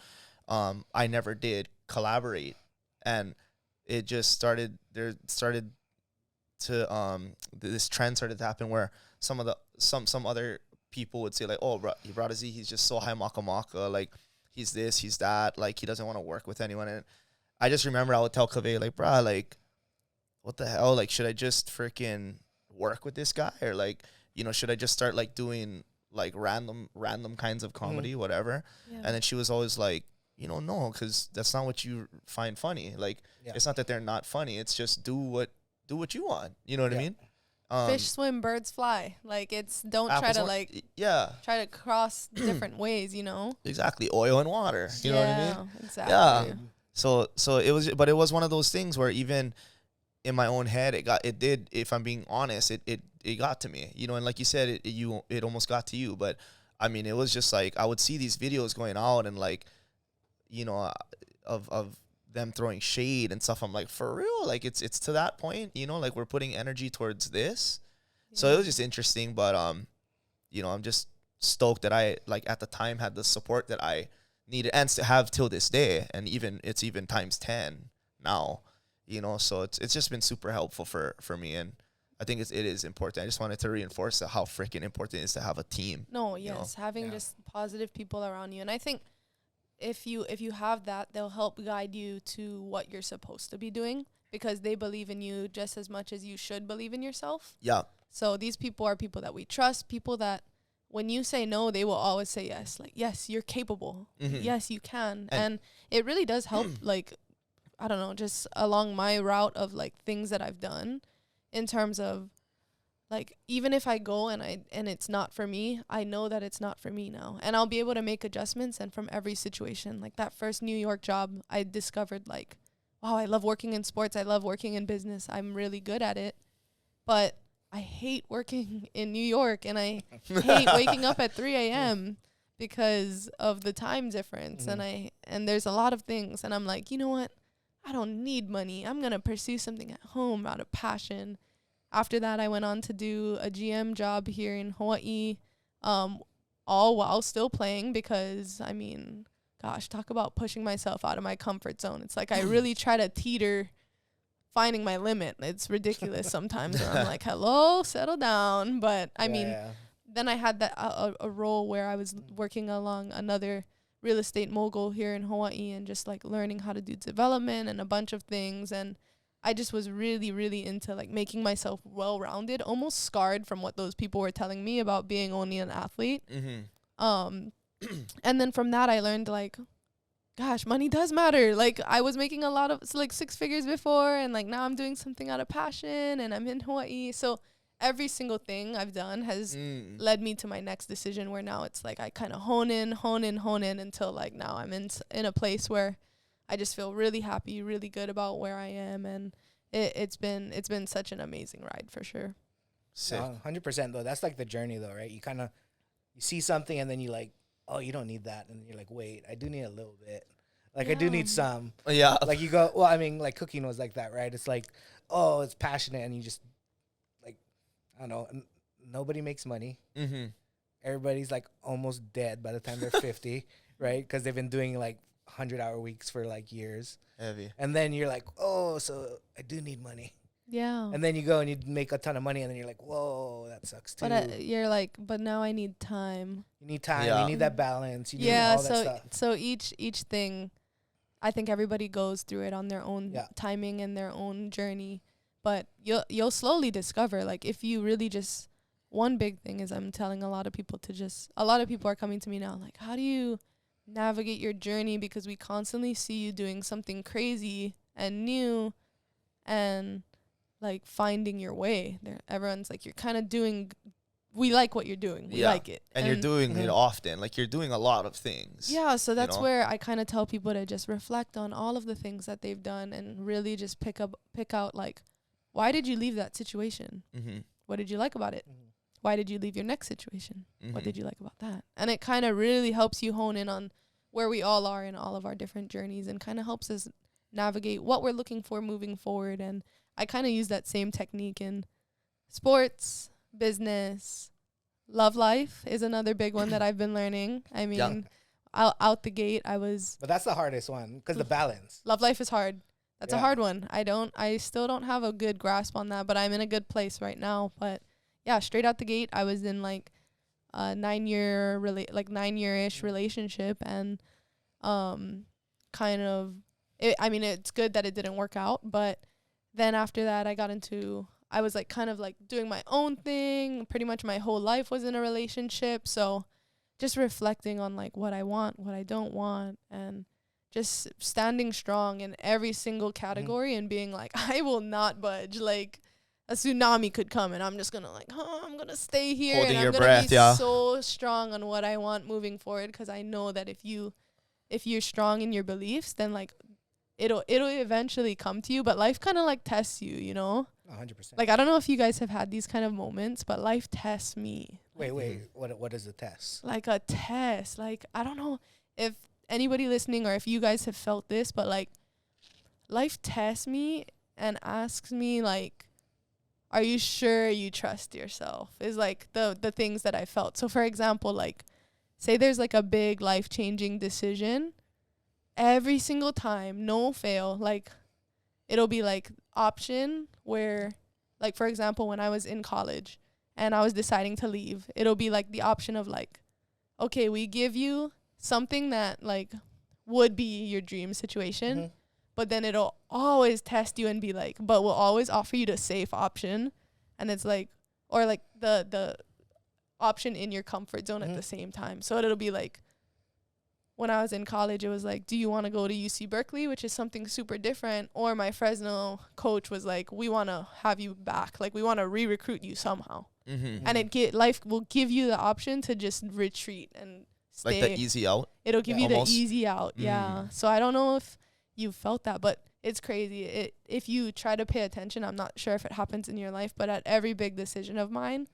I never did collaborate, and it just started to this trend started to happen where some other people would say like, oh, Brother Z, he's just so high maka, like he's this, he's that, like he doesn't want to work with anyone. And I just remember I would tell Kaveh like, bruh, like what the hell, like should I just freaking work with this guy, or like, you know, should I just start like doing like random kinds of comedy, whatever. And then she was always like, you know, no, because that's not what you find funny. Like it's not that they're not funny, it's just do what you want, you know what I mean? Fish swim, birds fly. Like it's, don't try to like try to cross different ways, you know? Exactly. Oil and water, you know what I mean? Exactly. Yeah. So it was one of those things where even in my own head, it did, if I'm being honest, it got to me, you know. And like you said, it almost got to you. But I mean, it was just like I would see these videos going out and like, you know, of them throwing shade and stuff. I'm like, for real? Like it's to that point, you know, like we're putting energy towards this. So it was just interesting, but you know, I'm just stoked that I, like, at the time had the support that I needed and to have till this day, and it's even times 10 now, you know. So it's just been super helpful for me, and I think it is important. I just wanted to reinforce how freaking important it is to have a team. No, yes, having just positive people around you. And I think if you have that, they'll help guide you to what you're supposed to be doing, because they believe in you just as much as you should believe in yourself. Yeah. So these people are people that we trust, people that when you say no, they will always say yes. Like, yes, you're capable. Yes, you can. And it really does help, like, I don't know, just along my route of like things that I've done in terms of like, even if I go and it's not for me, I know that it's not for me now. And I'll be able to make adjustments. And from every situation, like that first New York job, I discovered like, wow, I love working in sports. I love working in business. I'm really good at it. But I hate working in New York, and I hate waking up at 3 a.m. because of the time difference. And there's a lot of things. And I'm like, you know what? I don't need money. I'm going to pursue something at home out of passion. After that, I went on to do a GM job here in Hawaii, all while still playing, because, I mean, gosh, talk about pushing myself out of my comfort zone. It's like I really try to teeter finding my limit. It's ridiculous sometimes where I'm like, hello, settle down. But, I mean, then I had that a role where I was working along another real estate mogul here in Hawaii and just, like, learning how to do development and a bunch of things. And I just was really, really into like making myself well-rounded, almost scarred from what those people were telling me about being only an athlete. And then from that, I learned like, gosh, money does matter. Like I was making a lot of like 6 figures before, and like now I'm doing something out of passion, and I'm in Hawaii. So every single thing I've done has led me to my next decision, where now it's like I kind of hone in until like now I'm in a place where I just feel really happy, really good about where I am, and it's been such an amazing ride for sure. 100% though. That's like the journey though, right? You see something and then you like, oh, you don't need that, and you're like, wait, I do need a little bit. Like I do need some. Yeah. Like you go, well, I mean, like cooking was like that, right? It's like, oh, it's passionate, and you just like, I don't know, nobody makes money. Everybody's like almost dead by the time they're 50, right? Because they've been doing like 100-hour weeks for like years. Heavy. And then you're like, oh, so I do need money. Yeah. And then you go and you make a ton of money, and then you're like, whoa, that sucks too. But you're like, but now I need time. You need time. Yeah. You need that balance. You need Yeah. all that stuff. So each thing, I think everybody goes through it on their own timing and their own journey. But you'll slowly discover, like, if you really just, one big thing is I'm telling a lot of people are coming to me now, like, how do you navigate your journey? Because we constantly see you doing something crazy and new and like finding your way. Everyone's like, you're kind of doing, we like what you're doing. We like it. And you're doing it often. Like, you're doing a lot of things. Yeah, so that's where I kind of tell people to just reflect on all of the things that they've done and really just pick out, like, why did you leave that situation? Mm-hmm. What did you like about it? Mhm. Why did you leave your next situation? Mm-hmm. What did you like about that? And it kind of really helps you hone in on where we all are in all of our different journeys, and kind of helps us navigate what we're looking for moving forward. And I kind of use that same technique in sports, business, love life is another big one that I've been learning. I mean, out the gate, But that's the hardest one, because the balance. love life is hard. That's a Yeah. hard one. I still don't have a good grasp on that, but I'm in a good place right now. But yeah, straight out the gate, I was in like a 9-year-ish relationship, and kind of it's good that it didn't work out, but then after that I was like kind of like doing my own thing. Pretty much my whole life was in a relationship, so just reflecting on like what I want, what I don't want, and just standing strong in every single category and being like, I will not budge. Like, a tsunami could come and I'm just gonna like, I'm gonna stay here. Holding and your I'm gonna breath, be yeah. so strong on what I want moving forward, because I know that if you're strong in your beliefs, then like it'll eventually come to you. But life kind of like tests you, you know? 100%. Like, I don't know if you guys have had these kind of moments, but life tests me. Wait. What is the test? Like a test. Like, I don't know if anybody listening or if you guys have felt this, but like life tests me and asks me like, are you sure you trust yourself? Is like the things that I felt. So for example, like, say there's like a big life-changing decision, every single time, no fail, like it'll be like option where, like, for example, when I was in college and I was deciding to leave, it'll be like the option of like, okay, we give you something that like would be your dream situation, Mhm. but then it'll always test you and be like, but we'll always offer you the safe option. And it's like, or like the option in your comfort zone at the same time. So it'll be like, when I was in college, it was like, do you want to go to UC Berkeley, which is something super different? Or my Fresno coach was like, we want to have you back. Like, we want to re-recruit you somehow. Mm-hmm. And life will give you the option to just retreat and stay. Like the easy out. It'll give you almost. the easy out. Yeah. So I don't know if you felt that, but it's crazy. If you try to pay attention, I'm not sure if it happens in your life, but at every big decision of mine,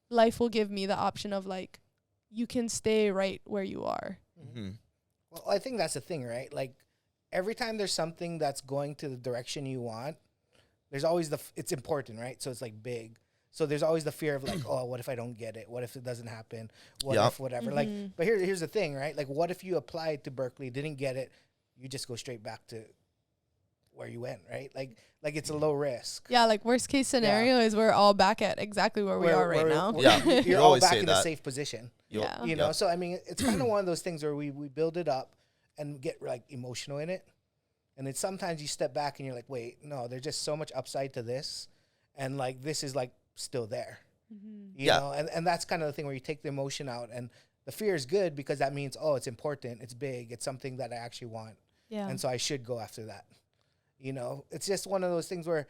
life will give me the option of like, you can stay right where you are. Mm-hmm. Well, I think that's the thing, right? Like, every time there's something that's going to the direction you want, there's always it's important, right? So it's like big. So there's always the fear of like, oh, what if I don't get it? What if it doesn't happen? What if whatever? Like, but here's the thing, right? Like, what if you applied to Berkeley, didn't get it? You just go straight back to where you went, right? Like it's a low risk. Yeah, like worst case scenario is we're all back at exactly where we are right now. Yeah, You're you all always back say in that. a safe position. Yeah. You know, so I mean, it's kind of one of those things where we build it up and get like emotional in it. And then sometimes you step back and you're like, wait, no, there's just so much upside to this. And like, this is like still there, you know? And that's kind of the thing where you take the emotion out, and the fear is good because that means, oh, it's important. It's big. It's something that I actually want. Yeah. And so I should go after that. You know, it's just one of those things where,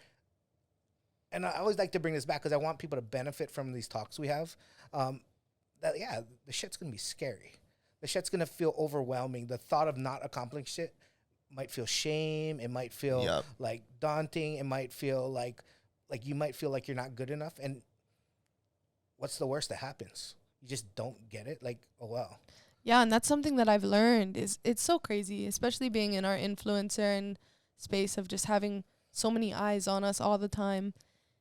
and I always like to bring this back because I want people to benefit from these talks we have. That, yeah, the shit's going to be scary. The shit's going to feel overwhelming. The thought of not accomplishing shit might feel shame. It might feel like daunting. It might feel like you might feel like you're not good enough. And what's the worst that happens? You just don't get it. Like, oh, well. Yeah, and that's something that I've learned is it's so crazy, especially being in our influencer and space of just having so many eyes on us all the time.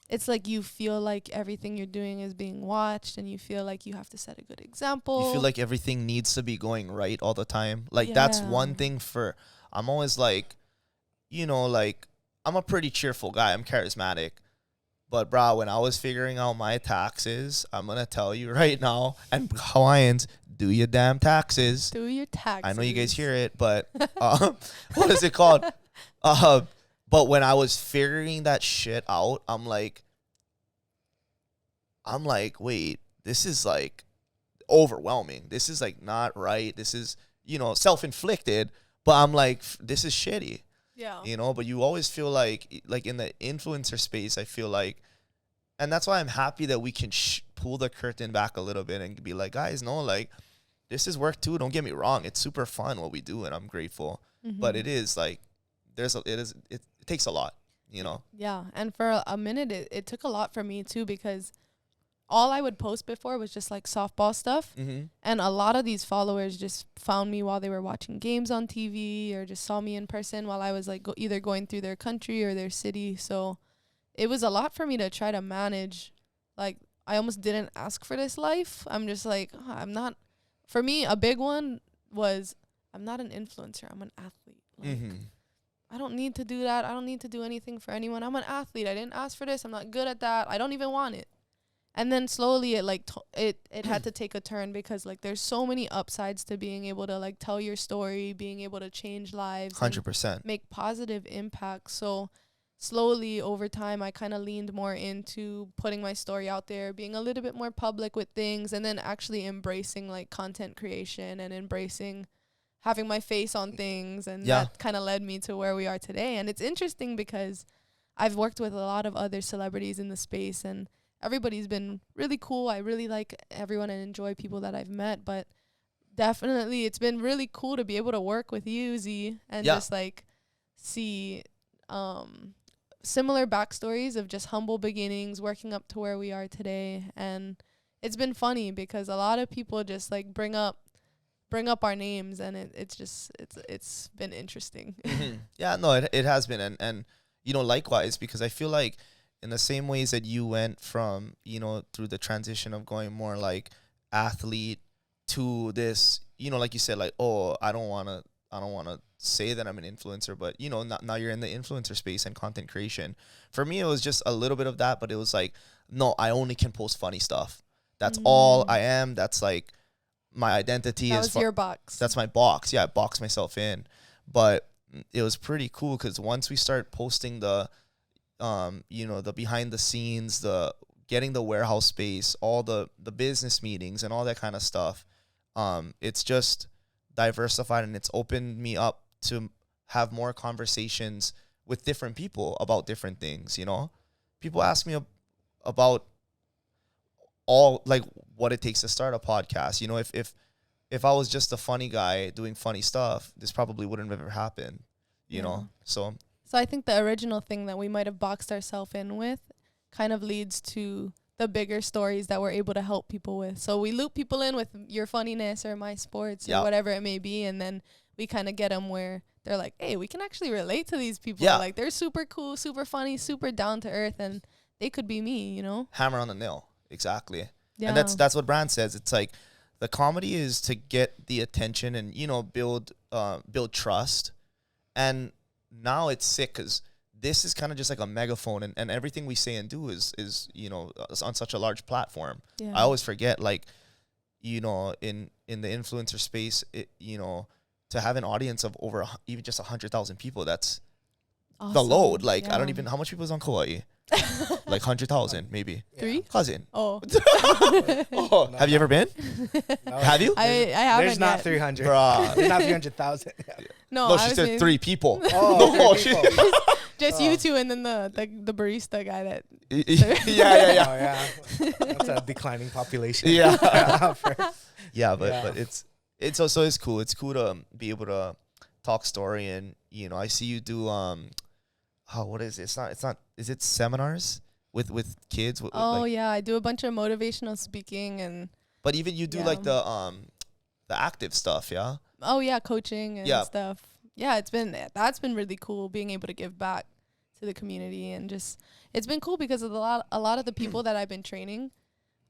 it's like you feel like everything you're doing is being watched, and you feel like you have to set a good example. You feel like everything needs to be going right all the time. Like that's one thing I'm always like, like I'm a pretty cheerful guy. I'm charismatic. But bro, when I was figuring out my taxes, I'm going to tell you right now, and Hawaiians, do your damn taxes. Do your taxes. I know you guys hear it, but what is it called? But when I was figuring that shit out, I'm like, wait, this is like overwhelming. This is like not right. This is, self-inflicted, but I'm like, this is shitty. Yeah. But you always feel like in the influencer space, I feel like, and that's why I'm happy that we can pull the curtain back a little bit and be like, guys, no, like, this is work too. Don't get me wrong. It's super fun what we do, and I'm grateful. Mm-hmm. But it is like, it takes a lot, Yeah. And for a minute, it took a lot for me too, because all I would post before was just like softball stuff. Mm-hmm. And a lot of these followers just found me while they were watching games on TV, or just saw me in person while I was like either going through their country or their city. So it was a lot for me to try to manage. Like, I almost didn't ask for this life. I'm just like, for me, a big one was, I'm not an influencer. I'm an athlete. Like, I don't need to do that. I don't need to do anything for anyone. I'm an athlete. I didn't ask for this. I'm not good at that. I don't even want it. And then slowly it like it had to take a turn, because like there's so many upsides to being able to like tell your story, being able to change lives, 100%, make positive impacts. So slowly over time, I kind of leaned more into putting my story out there, being a little bit more public with things, and then actually embracing like content creation and embracing having my face on things. And that kind of led me to where we are today. And it's interesting because I've worked with a lot of other celebrities in the space, and everybody's been really cool. I really like everyone and enjoy people that I've met, but definitely it's been really cool to be able to work with you, Z, and just like see similar backstories of just humble beginnings, working up to where we are today. And it's been funny because a lot of people just like bring up our names, and it's been interesting. Mm-hmm. Yeah, no, it has been, and likewise, because I feel like in the same ways that you went from, through the transition of going more like athlete to this, like you said, like, oh, I don't want to say that I'm an influencer, but, now you're in the influencer space and content creation. For me, it was just a little bit of that, but it was like, no, I only can post funny stuff. That's all I am. That's like my identity. That was your box. That's my box. Yeah, I boxed myself in. But it was pretty cool because once we start posting the the behind the scenes, the getting the warehouse space, all the business meetings and all that kind of stuff, it's just diversified, and it's opened me up to have more conversations with different people about different things. People ask me about all, like, what it takes to start a podcast. If I was just a funny guy doing funny stuff, this probably wouldn't have ever happened, you know? So I think the original thing that we might have boxed ourselves in with kind of leads to the bigger stories that we're able to help people with. So we loop people in with your funniness or my sports or whatever it may be, and then we kind of get them where they're like, hey, we can actually relate to these people. Yeah. Like, they're super cool, super funny, super down to earth, and they could be me, Hammer on the nail. Exactly. Yeah. And that's what Brand says. It's like the comedy is to get the attention and, build trust. And now it's sick because this is kind of just like a megaphone, and everything we say and do is on such a large platform. Yeah. I always forget, like, in the influencer space, to have an audience of over even just 100,000 people, that's awesome. The load. Like, I don't even, how much people is on Kauai? Like 100,000 maybe. 3? Cousin. Oh. Oh, have you ever been? No. Have you? I haven't. There's not yet. 300. Bruh. There's not 300,000. No, No, I she was said in 3 people. Oh, No, three people. just you two, and then the barista guy that. yeah. Oh, yeah. That's a declining population. Yeah. Yeah. But it's also it's cool. It's cool to be able to talk story, and I see you do what is it? It's not is it seminars with kids? Yeah, I do a bunch of motivational speaking, and but even you do like the active stuff, yeah? Oh yeah, coaching and stuff. Yeah, that's been really cool being able to give back to the community. And just, it's been cool because of a lot of the people that I've been training,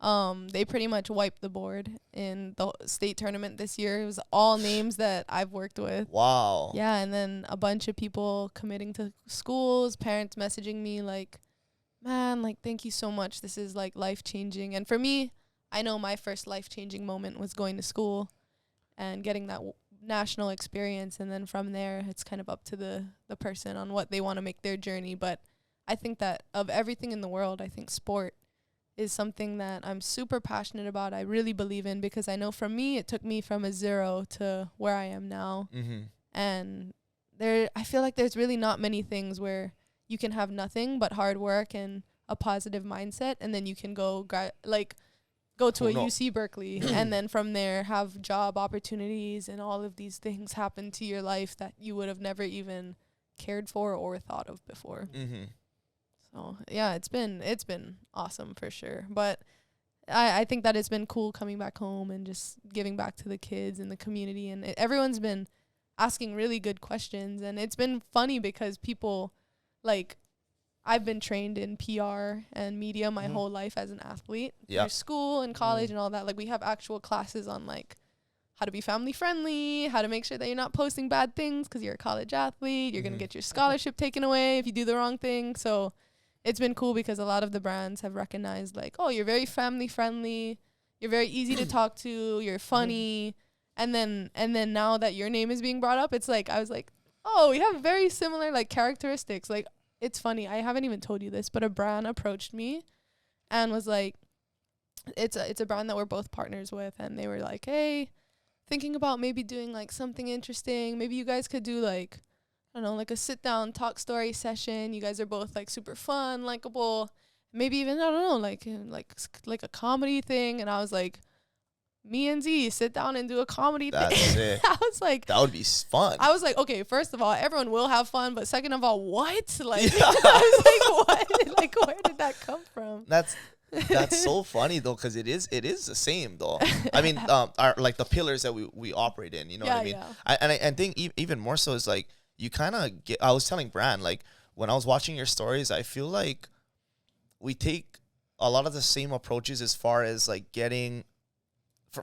they pretty much wiped the board in the state tournament this year. It was all names that I've worked with. Wow. Yeah, and then a bunch of people committing to schools, parents messaging me like, man, like, thank you so much. This is like life-changing. And for me, I know my first life-changing moment was going to school and getting that national experience. And then from there, it's kind of up to the person on what they want to make their journey. But I think that of everything in the world, I think sport is something that I'm super passionate about. I really believe in, because I know for me, it took me from a 0 to where I am now. Mm-hmm. And I feel like there's really not many things where you can have nothing but hard work and a positive mindset, and then you can go to a UC Berkeley and then from there have job opportunities and all of these things happen to your life that you would have never even cared for or thought of before. Mm-hmm. So yeah, it's been awesome for sure. But I think that it's been cool coming back home and just giving back to the kids and the community, and everyone's been asking really good questions, and it's been funny because people, like, I've been trained in PR and media my whole life as an athlete. Yeah. Through school and college and all that. Like, we have actual classes on, like, how to be family friendly, how to make sure that you're not posting bad things because you're a college athlete. You're going to get your scholarship taken away if you do the wrong thing. So it's been cool because a lot of the brands have recognized, like, oh, you're very family friendly. You're very easy to talk to. You're funny. And then now that your name is being brought up, it's like, I was like, oh, we have very similar, like, characteristics. Like, it's funny. I haven't even told you this, but a brand approached me and was like, it's a brand that we're both partners with. And they were like, hey, thinking about maybe doing, like, something interesting. Maybe you guys could do, like, I don't know, like a sit down talk story session. You guys are both, like, super fun, likable. Maybe even, I don't know, like a comedy thing. And I was like, me and Z sit down and do a comedy thing. That's it. I was like, That would be fun. I was like, okay, first of all, everyone will have fun, but second of all, what? Like, I was like, what? Like, where did that come from? That's so funny though, because it is the same though. I mean, our, like, the pillars that we operate in, you know what I mean? Yeah. I think even more so is, like, you kind of get. I was telling Bran, like, when I was watching your stories, I feel like we take a lot of the same approaches as far as, like, getting.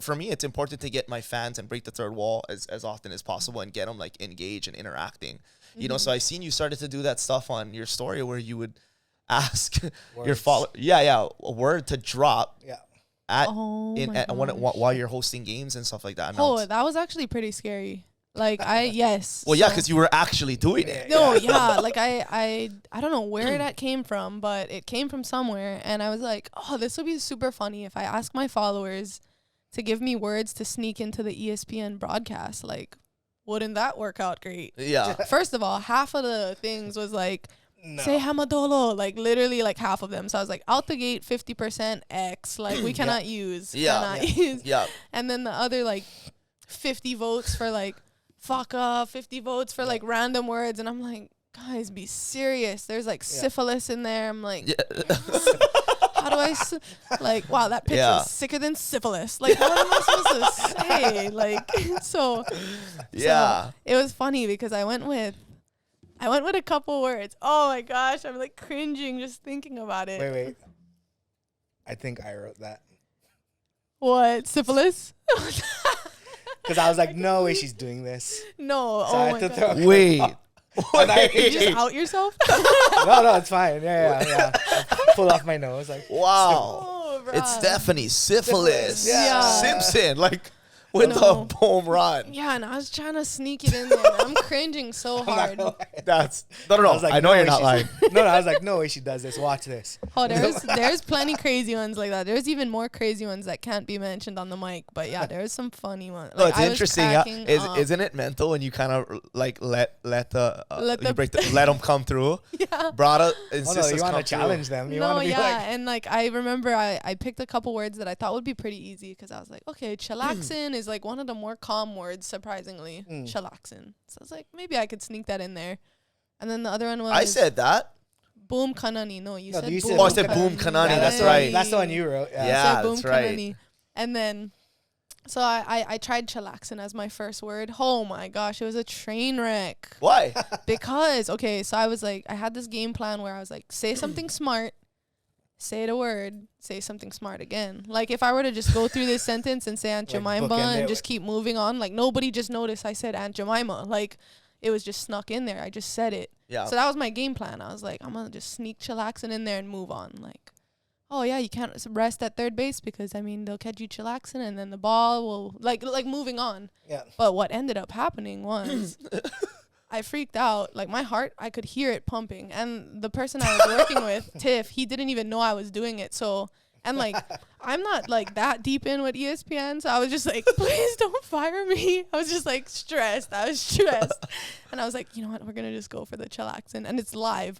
For me, it's important to get my fans and break the third wall as often as possible and get them, like, engaged and interacting. You know, so I seen you started to do that stuff on your story where you would ask your follower, a word to drop. Yeah. While you're hosting games and stuff like that. Oh, that was actually pretty scary. Like, yes. Well, yeah, because you were actually doing it. No, yeah. Like, I don't know where that came from, but it came from somewhere. And I was like, oh, this would be super funny if I ask my followers to give me words to sneak into the ESPN broadcast. Like, wouldn't that work out great? Yeah. First of all, half of the things was like, say Hamadolo, like, literally, like, half of them. So I was like, out the gate, 50% X, like, we cannot use. Yeah. And then the other, like, 50 votes for, like, fuck up, 50 votes for, like, random words. And I'm like, guys, be serious. There's, like, syphilis in there. I'm like, how do I, like, wow, that picture is sicker than syphilis. Like, what am I supposed to say? Like, so it was funny because I went with a couple words. Oh my gosh, I'm, like, cringing just thinking about it. Wait. I think I wrote that. What, syphilis? Because I was like, no way she's doing this. No, So oh I my had to god. throw Wait. Did you just out yourself? No, it's fine. Yeah. Pull off my nose. Like, Wow. Oh, It's Stephanie Syphilis. Yeah. Simpson, like, with the home run. Yeah, and I was trying to sneak it in there. I'm cringing so hard. That's no. I was like, I know no you're way not lying. No, I was like, no way she does this. Watch this. Oh, there's plenty crazy ones like that. There's even more crazy ones that can't be mentioned on the mic. But yeah, there's some funny ones. No, Like, it's I was interesting. cracking up. Isn't it mental when you kind of, like, let let the- them come through? Yeah. Brada and Oh no, sisters you want come to through. challenge them. You No, want to be yeah, like, and, like, I remember I picked a couple words that I thought would be pretty easy because I was like, okay, chillaxin is, like, one of the more calm words, surprisingly. Chillaxin. So I was like, maybe I could sneak that in there. And then the other one was I said that. boom kanani. No, you said you boom. said I said boom kanani. That's the right. one, that's the one you wrote. Yeah. I said boom that's right. kanani. And then So I tried chillaxing as my first word. Oh my gosh, it was a train wreck. Why? Because, okay, so I was like, I had this game plan where I was like, say something smart, say the word, say something smart again. Like, if I were to just go through this sentence and say Aunt Jemima and just keep moving on, like, nobody just noticed I said Aunt Jemima. Like, it was just snuck in there. I just said it. Yeah. So that was my game plan. I was like, I'm going to just sneak chillaxing in there and move on. Like, oh, yeah, you can't rest at third base because, I mean, they'll catch you chillaxing and then the ball will, like moving on. Yeah. But what ended up happening was I freaked out. Like, my heart, I could hear it pumping. And the person I was working with, Tiff, he didn't even know I was doing it. So, and, like, I'm not, like, that deep in with ESPN. So I was just like, please don't fire me. I was just, like, stressed. I was stressed. And I was like, you know what? We're going to just go for the chillaxing. And it's live.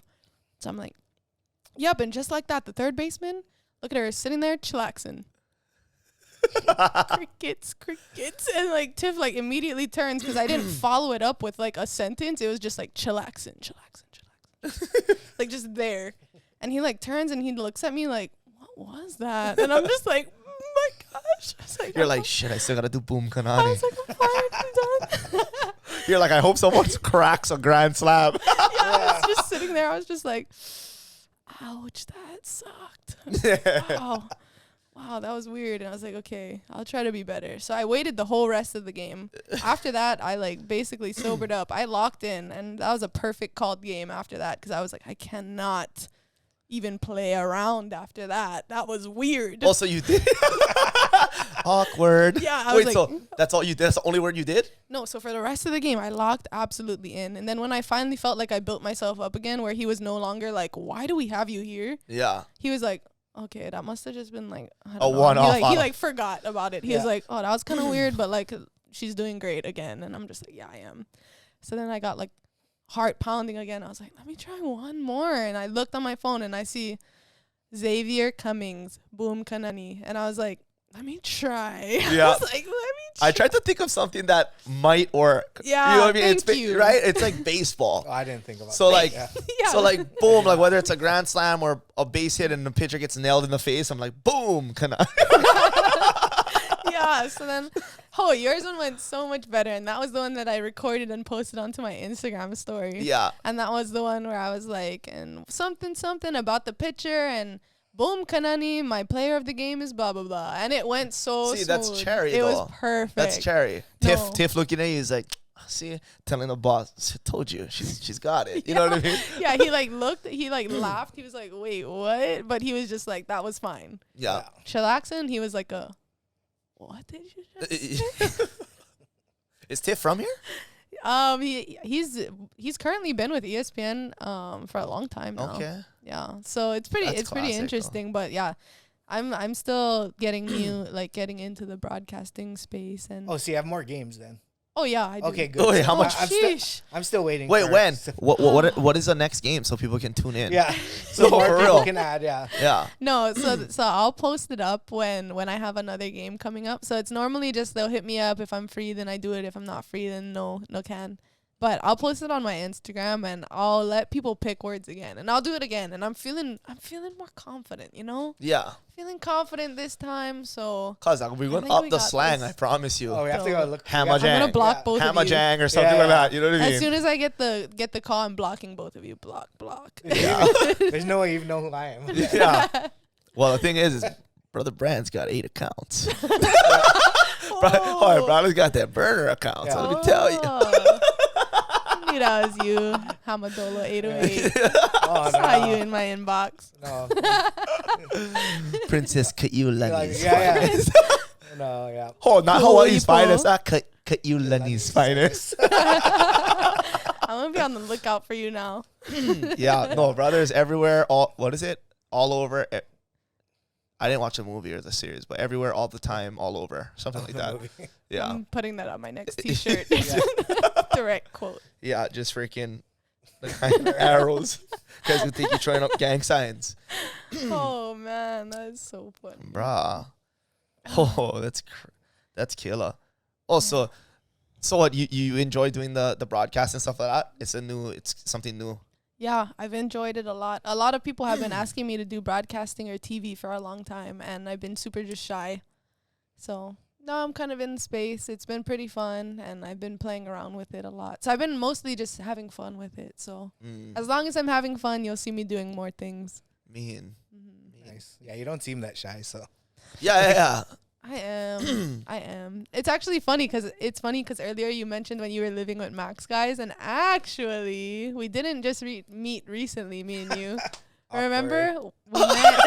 So I'm like, yep, and just like that, the third baseman, look at her sitting there chillaxing. crickets. And, like, Tiff, like, immediately turns because I didn't follow it up with, like, a sentence. It was just, like, chillaxing. Like, just there. And he, like, turns and he looks at me like, what was that? And I'm just like, oh, my gosh. I was like, You're like, shit, I still got to do Boom I Kanani. was like, I'm fine, I'm done. You're like, I hope someone cracks a grand slam. Yeah, I was just sitting there. I was just like, ouch, that sucked. Wow, that was weird. And I was like, okay, I'll try to be better. So I waited the whole rest of the game. After that, I, like, basically sobered up. I locked in, and that was a perfect called game after that because I was like, I cannot even play around after that. That was weird. Also, you did. Awkward. Yeah, I was Wait, like, so that's all you did? That's the only word you did? no, so for the rest of the game, I locked absolutely in. And then when I finally felt like I built myself up again, where he was no longer like, why do we have you here? Yeah. He was like, okay, that must have just been like, I A don't know. one-off. He like forgot about it. He was Yeah. like, oh, that was kind of weird, but like, she's doing great again. And I'm just like, yeah, I am. So then I got like heart pounding again. I was like, let me try one more. And I looked on my phone and I see Xavier Cummings, Boom Kanani. And I was like, let me try. Yeah. I was like, let me try. I tried to think of something that might work. Yeah, You know what I mean? thank you. Right? It's like baseball. Oh, I didn't think about So, that. like, Yeah. Yeah. So, like, boom, like, whether it's a grand slam or a base hit and the pitcher gets nailed in the face, I'm like, boom, Kanani. Yeah, so then, yours one went so much better. And that was the one that I recorded and posted onto my Instagram story. Yeah. And that was the one where I was like, and something about the pitcher and boom, Kanani, my player of the game is blah, blah, blah. And it went so See, smooth. that's cherry, It though. was perfect. That's cherry. No. Tiff looking at you is like, see, telling the boss, told you, she's got it. You know what I mean? Yeah, he like looked, he like laughed. He was like, wait, what? But he was just like, that was fine. Yeah. Chillaxin, he was like what did you just say? Is Tiff from here? He's currently been with ESPN for a long time now. Okay. Yeah. So it's pretty That's classic, though. interesting, but yeah. I'm still getting getting into the broadcasting space and Oh, so you have more games then? oh yeah, I do. Okay, good. Wait, how Oh, much? sheesh. I'm still waiting. Wait, for when? stuff. What is the next game so people can tune in? Yeah. So So more for people real. can add. Yeah. Yeah. No, so I'll post it up when I have another game coming up. So it's normally just they'll hit me up if I'm free, then I do it. If I'm not free, then no can. But I'll post it on my Instagram and I'll let people pick words again. And I'll do it again. And I'm feeling more confident, you know? Yeah. Feeling confident this time, so Cause we're going think up we the got slang, this. I promise you. Oh, we have to go look. Hammer I'm gonna Jang. block both of you. Hamajang or something Yeah, like yeah. that. You know what I mean? As soon as I get the call, I'm blocking both of you. Block. Yeah. There's no way you know who I am. Yeah. Well, the thing is Brother Brand's got 8 accounts. Brother's got that burner account. So let me tell you. I knew that was you, Hamadolo 808. Oh, Saw you in my inbox. No. Princess Kaiulani's Yeah, yeah. finest. No, yeah. Oh, not Cool Hawaii's people. finest. Kaiulani's finest. I'm gonna be on the lookout for you now. Yeah, no, brothers everywhere. What is it? All over. I didn't watch the movie or the series, but everywhere, all the time, all over, something like that. Yeah, I'm putting that on my next T-shirt. Direct quote. yeah, just freaking the kind of arrows. Guys would think you're throwing up gang signs, Oh man, that's so funny. brah. Oh, that's killer. Oh, so what you enjoy doing the broadcast and stuff like that? It's something new. Yeah, I've enjoyed it a lot. A lot of people have been asking me to do broadcasting or TV for a long time, and I've been super just shy. So No, I'm kind of in space. It's been pretty fun, and I've been playing around with it a lot. So I've been mostly just having fun with it. So as long as I'm having fun, you'll see me doing more things. Mean. Nice. Yeah, you don't seem that shy, so. Yeah. I am. I am. It's actually funny because earlier you mentioned when you were living with Max guys, and actually we didn't just meet recently, me and you. Remember? We met.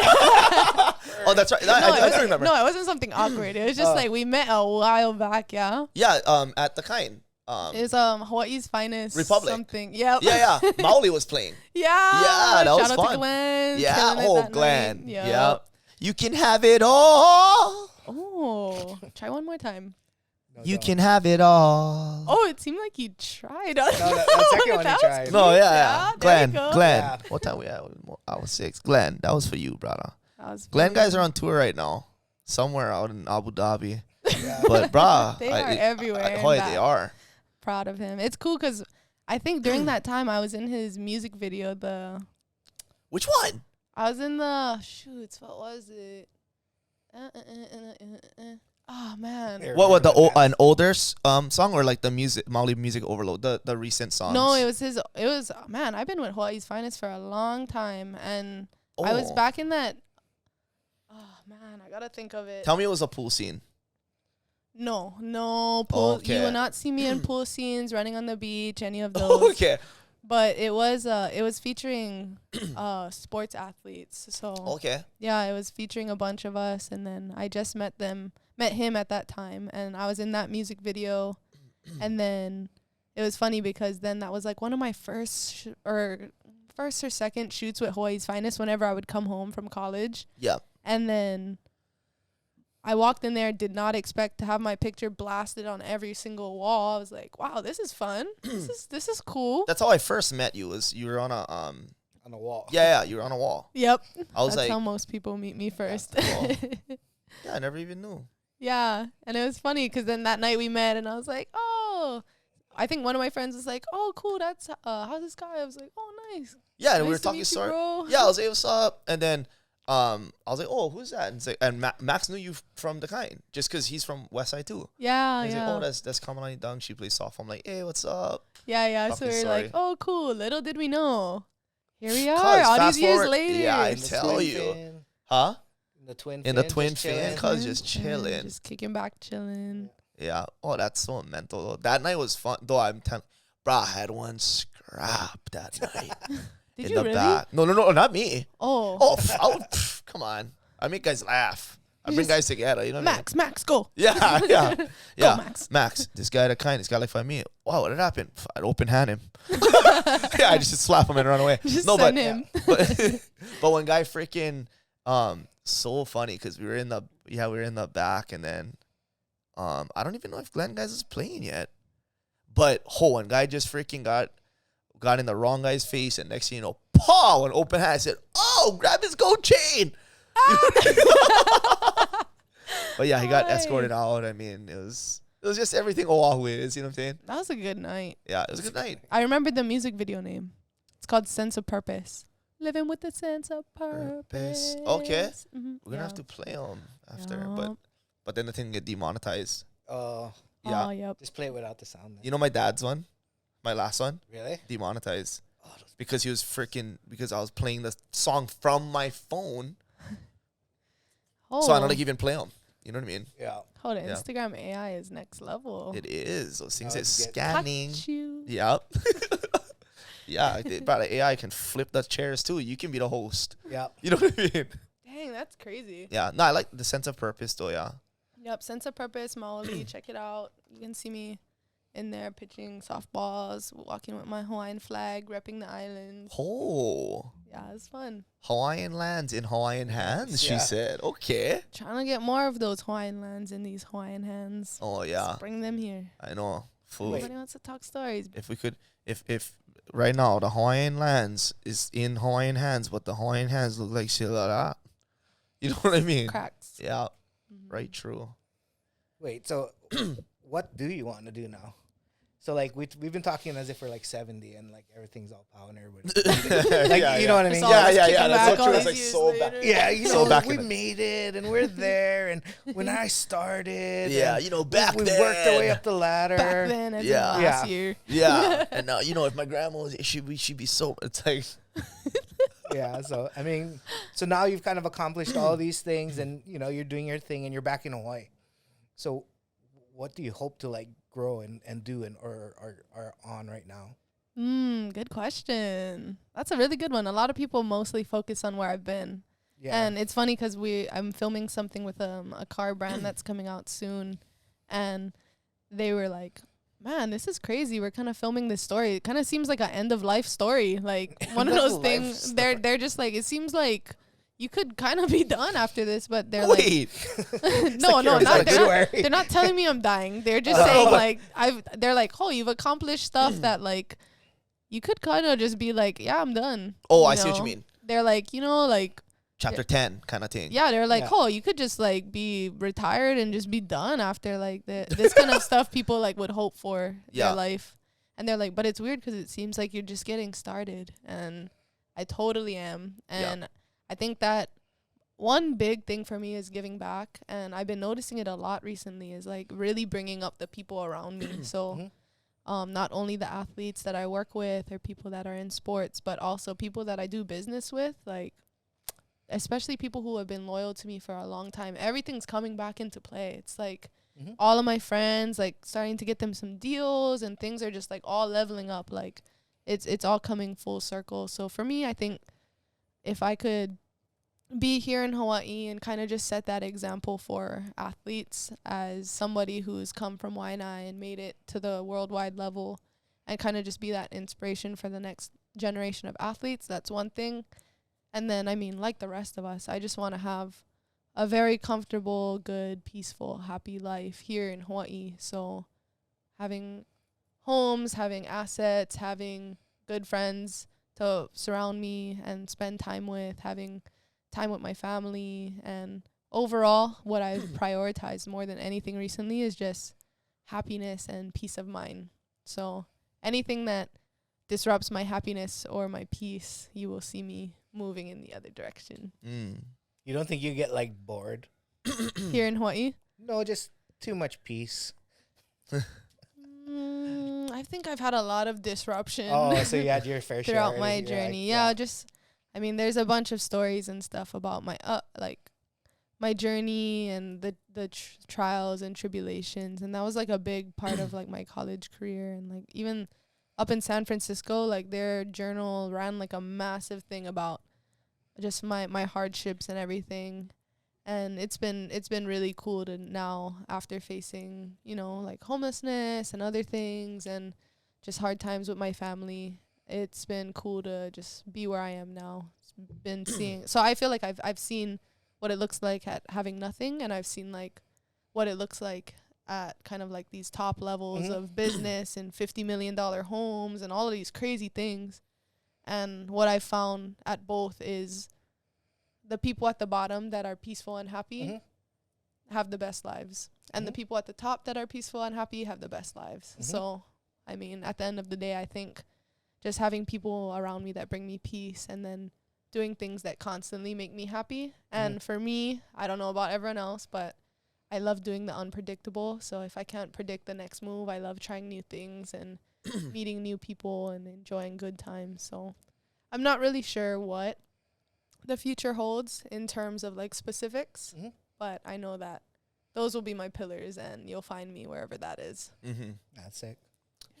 Oh, that's right. I do remember. No, it wasn't something awkward. It was just like we met a while back. Yeah. Yeah. At the kind. It was Hawaii's finest Republic. Something. Yep. Yeah. Mauli was playing. Yeah. Yeah, that was Shout out fun. to Glenn. Yeah. killing it Oh, that Glenn. night. Yeah. You can have it all. Oh, try one more time. No, You don't. can have it all. Oh, it seemed like you tried. No, that second one you was tried. No, cute. yeah. there you Glenn. go. Yeah. What time we at? I was 6. Glenn, that was for you, brother. That was Glenn funny. guys are on tour right now, somewhere out in Abu Dhabi. Yeah. But brah, They are everywhere. and They back. are. Proud of him. It's cool because I think during that time I was in his music video. Which one? I was in the shoots. What was it? Oh man. Here. What Remember that. an older song or like the music Mauli Music Overload, the recent songs? No, it was man, I've been with Hawaii's Finest for a long time, and I was back in that. Oh man, I gotta think of it. Tell me it was a pool scene. No pool. Okay. You will not see me in pool scenes, running on the beach, any of those. Okay. But it was featuring sports athletes. So Okay. yeah, it was featuring a bunch of us, and then I just met him at that time, and I was in that music video. And then it was funny because then that was like one of my first or second shoots with Hawaii's Finest whenever I would come home from college. Yeah. And then I walked in there, did not expect to have my picture blasted on every single wall. I was like, wow, this is fun. This is cool. That's how I first met you. Was you were on a On the wall. Yeah, you were on a wall. Yep. I was That's like, how most people meet me first. Cool. yeah, I never even knew. Yeah. And it was funny because then that night we met and I was like, oh, I think one of my friends was like, oh, cool. That's Howsdisguy. I was like, oh, nice. Yeah, and we Nice were to talking meet you, story. bro. Yeah, I was like, what's up? And then I was like, oh, who's that? And, it's like, and Max knew you from the kind just because he's from West Side too. Yeah. And he's Yeah. like, oh, that's Kamalani Dung. She plays soft. I'm like, hey, what's up? Yeah. So Fucking we were sorry. like, oh, cool. Little did we know. Here we are, 'Cause all fast these years forward- later. yeah, I In the tell twin you. fin. Huh? In the twin just fin. fin, cuz just chilling. Just kicking back, chilling. Yeah. Oh, that's so mental though. That night was fun. Though I'm telling, bro, I had one scrap that night. Did in you the really? back. No, not me. Oh. Oh, come on. I make guys laugh. I bring guys together. You know what I mean? Max, go. Yeah. Go, Max. This guy the kind. This guy like 5 me. Wow, what did happen? I'd open hand him. Yeah, I just slap him and run away. Just no, send but, him. but when guy freaking so funny because we were in the back and then I don't even know if Glenn guys is playing yet. But one guy just freaking got in the wrong guy's face, and next thing you know, paw, an open hand. I said, "Oh, grab his gold chain." But yeah, he got Nice. escorted out. I mean, it was just everything Oahu is. You know what I'm saying? That was a good night. Yeah, it was a good night. I remember the music video name. It's called Sense of Purpose. Living with a sense of purpose. Okay. Mhm. We're gonna have to play them after, but then the thing get demonetized. Oh, Yeah, Oh, yep. just play it without the sound. Then. you know my dad's one, my last one, Really? demonetized Oh, because because I was playing the song from my phone, Oh, so I don't even play them. You know what I mean? yeah. hold on. Yeah. Instagram AI is next level. It is those things. Oh, It's get- scanning. Got you. Yep. Yeah, but the AI can flip the chairs too. You can be the host. Yeah. You know what I mean? Dang, that's crazy. Yeah. No, I like the sense of purpose though. Yeah. Yep, Sense of Purpose, Maui. Check it out. You can see me in there pitching softballs, walking with my Hawaiian flag, repping the islands. Oh, Yeah, it's fun. Hawaiian lands in Hawaiian hands. She Yeah. said. Okay. Trying to get more of those Hawaiian lands in these Hawaiian hands. Oh yeah. Let's bring them here. I know. Food. Everybody wants to talk stories. If we could, if right now the Hawaiian lands is in Hawaiian hands, but the Hawaiian hands look like shit like that. You know what I mean? Cracks. Yeah. Mhm. Right. True. Wait. So, what do you want to do now? So like we've been talking as if we're like 70 and like everything's all powder. Like you know what I mean? Yeah. That's back so all true. It's these like years so later. back. Yeah, you So know, back we in the- made it and we're there. And when I started, Yeah, and you know, back we then. worked our way up the ladder. Back then, as in Yeah. last Yeah. year. Yeah, and now you know if my grandma was, she'd be so. It's like Yeah, so I mean, so now you've kind of accomplished all these things, and you know you're doing your thing, and you're back in Hawaii. So, what do you hope to like grow and do and or are on right now? Good question. That's a really good one. A lot of people mostly focus on where I've been. Yeah, And it's funny because I'm filming something with a car brand that's coming out soon, and they were like, "Man, this is crazy. We're kind of filming this story. It kind of seems like an end of life story, like one of those Life things." story. They're just like, it seems like you could kind of be done after this, but they're wait. like, no, like no, you're not obituary. they're not telling me I'm dying. They're just Oh. saying like they're like, "Oh, you've accomplished stuff that like you could kind of just be like, yeah, I'm done." Oh, you I see what know? you mean. They're like, you know, like. Chapter 10 kind of thing. Yeah, they're like, Yeah. "Oh, you could just like be retired and just be done after like this kind of stuff people like would hope for Yeah. their life." And they're like, "But it's weird because it seems like you're just getting started." And I totally am. And I think that one big thing for me is giving back, and I've been noticing it a lot recently, is like really bringing up the people around me. So not only the athletes that I work with or people that are in sports, but also people that I do business with, like especially people who have been loyal to me for a long time. Everything's coming back into play. It's like all of my friends, like starting to get them some deals, and things are just like all leveling up. Like it's all coming full circle. So for me, I think if I could be here in Hawaii and kind of just set that example for athletes as somebody who's come from Wai'anae and made it to the worldwide level, and kind of just be that inspiration for the next generation of athletes, that's one thing. And then, I mean, like the rest of us, I just want to have a very comfortable, good, peaceful, happy life here in Hawaii. So having homes, having assets, having good friends to surround me and spend time with, having time with my family. And overall, what I've prioritized more than anything recently is just happiness and peace of mind. So anything that disrupts my happiness or my peace, you will see me moving in the other direction. You don't think you get like bored? Here in Hawaii? No, just too much peace. I think I've had a lot of disruption. Oh, so you had your fair share throughout my already, journey. like, Yeah, just I mean, there's a bunch of stories and stuff about my like my journey and the trials and tribulations, and that was like a big part of like my college career. And like even up in San Francisco, like their journal ran like a massive thing about just my hardships and everything. And it's been really cool to now, after facing, you know, like homelessness and other things and just hard times with my family, it's been cool to just be where I am now. It's been seeing, so I feel like I've seen what it looks like at having nothing, and I've seen like what it looks like at kind of like these top levels of business and $50 million homes and all of these crazy things. And what I found at both is the people at the bottom that are peaceful and happy have the best lives, and the people at the top that are peaceful and happy have the best lives. So, I mean, at the end of the day, I think just having people around me that bring me peace, and then doing things that constantly make me happy. And for me, I don't know about everyone else, but I love doing the unpredictable. So if I can't predict the next move, I love trying new things and meeting new people and enjoying good times. So I'm not really sure what the future holds in terms of like specifics, but I know that those will be my pillars, and you'll find me wherever that is. That's it.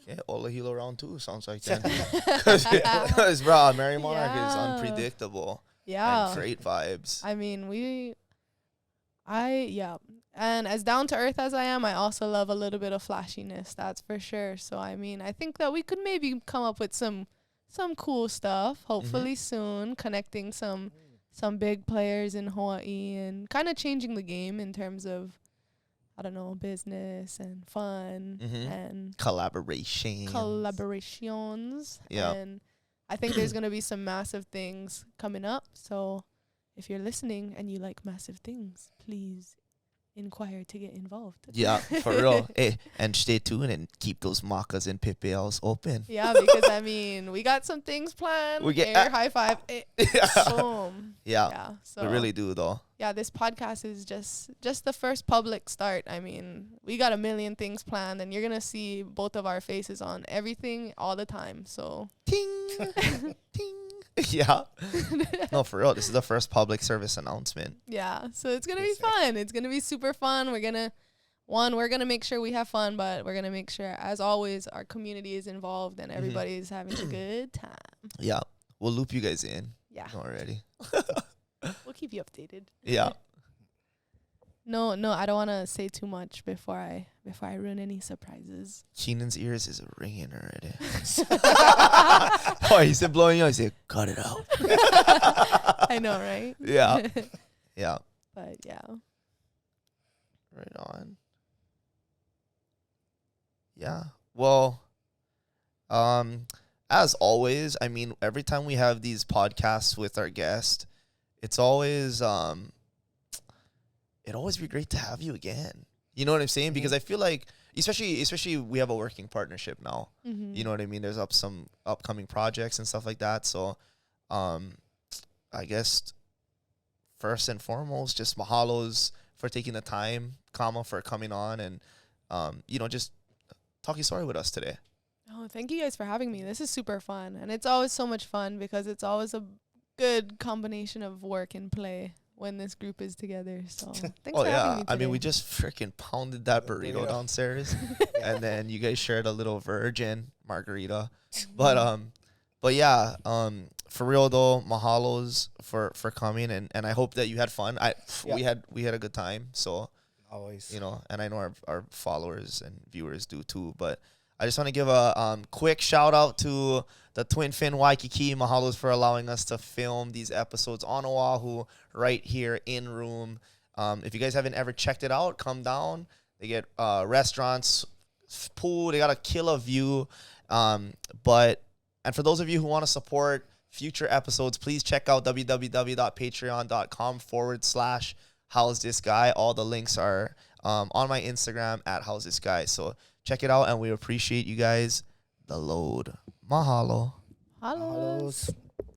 Yeah, Ola Hilo round 2 sounds like that. Because, bro, Mary Monarch is Yeah. unpredictable. Yeah. And great vibes. I mean, and as down to earth as I am, I also love a little bit of flashiness, that's for sure. So I mean, I think that we could maybe come up with some cool stuff, hopefully soon, connecting some big players in Hawaii and kind of changing the game in terms of, I don't know, business and fun and Collaborations. Yeah. And I think there's going to be some massive things coming up. So if you're listening and you like massive things, please inquire to get involved. Yeah, for real. Hey, and stay tuned and keep those macas and pipels open. Yeah, because I mean, we got some things planned. We get air high five. Boom. Yeah, Yeah. So we really do though. yeah, this podcast is just the first public start. I mean, we got a million things planned, and you're gonna see both of our faces on everything all the time. So Ting, ting. Yeah. No, for real. This is the first public service announcement. yeah, so it's gonna Yes, be fun. It's gonna be super fun. We're gonna make sure we have fun, but we're gonna make sure, as always, our community is involved and everybody's having a good time. Yeah, we'll loop you guys in Yeah, already. we'll keep you updated. Yeah. No, I don't want to say too much before I ruin any surprises. Keenan's ears is ringing already. Oh, he said blowing you. I said, cut it out. I know, right? Yeah. Yeah. But yeah. Right on. Yeah. Well, as always, I mean, every time we have these podcasts with our guest, it's always it'd always be great to have you again. You know what I'm saying? Because I feel like, especially we have a working partnership now. Mm-hmm. You know what I mean? There's some upcoming projects and stuff like that. So, I guess first and foremost, just mahalos for taking the time, Kama for coming on and, just talking story with us today. Oh, thank you guys for having me. This is super fun. And it's always so much fun because it's always a good combination of work and play when this group is together. So thanks for having me today. I mean, we just freaking pounded that burrito downstairs, and then you guys shared a little virgin margarita. But yeah, for real though, mahalos for coming, and I hope that you had fun. We had a good time. So Always. and I know our followers and viewers do too. But I just want to give a quick shout out to the Twin Fin Waikiki. Mahalos for allowing us to film these episodes on Oahu right here in room. If you guys haven't ever checked it out, come down. They get restaurants, pool. They got a killer view. And for those of you who want to support future episodes, please check out www.patreon.com/Howsdisguy. All the links are on my Instagram at Howsdisguy. So check it out, and we appreciate you guys. The load. Mahalo. Hello. Mahalos.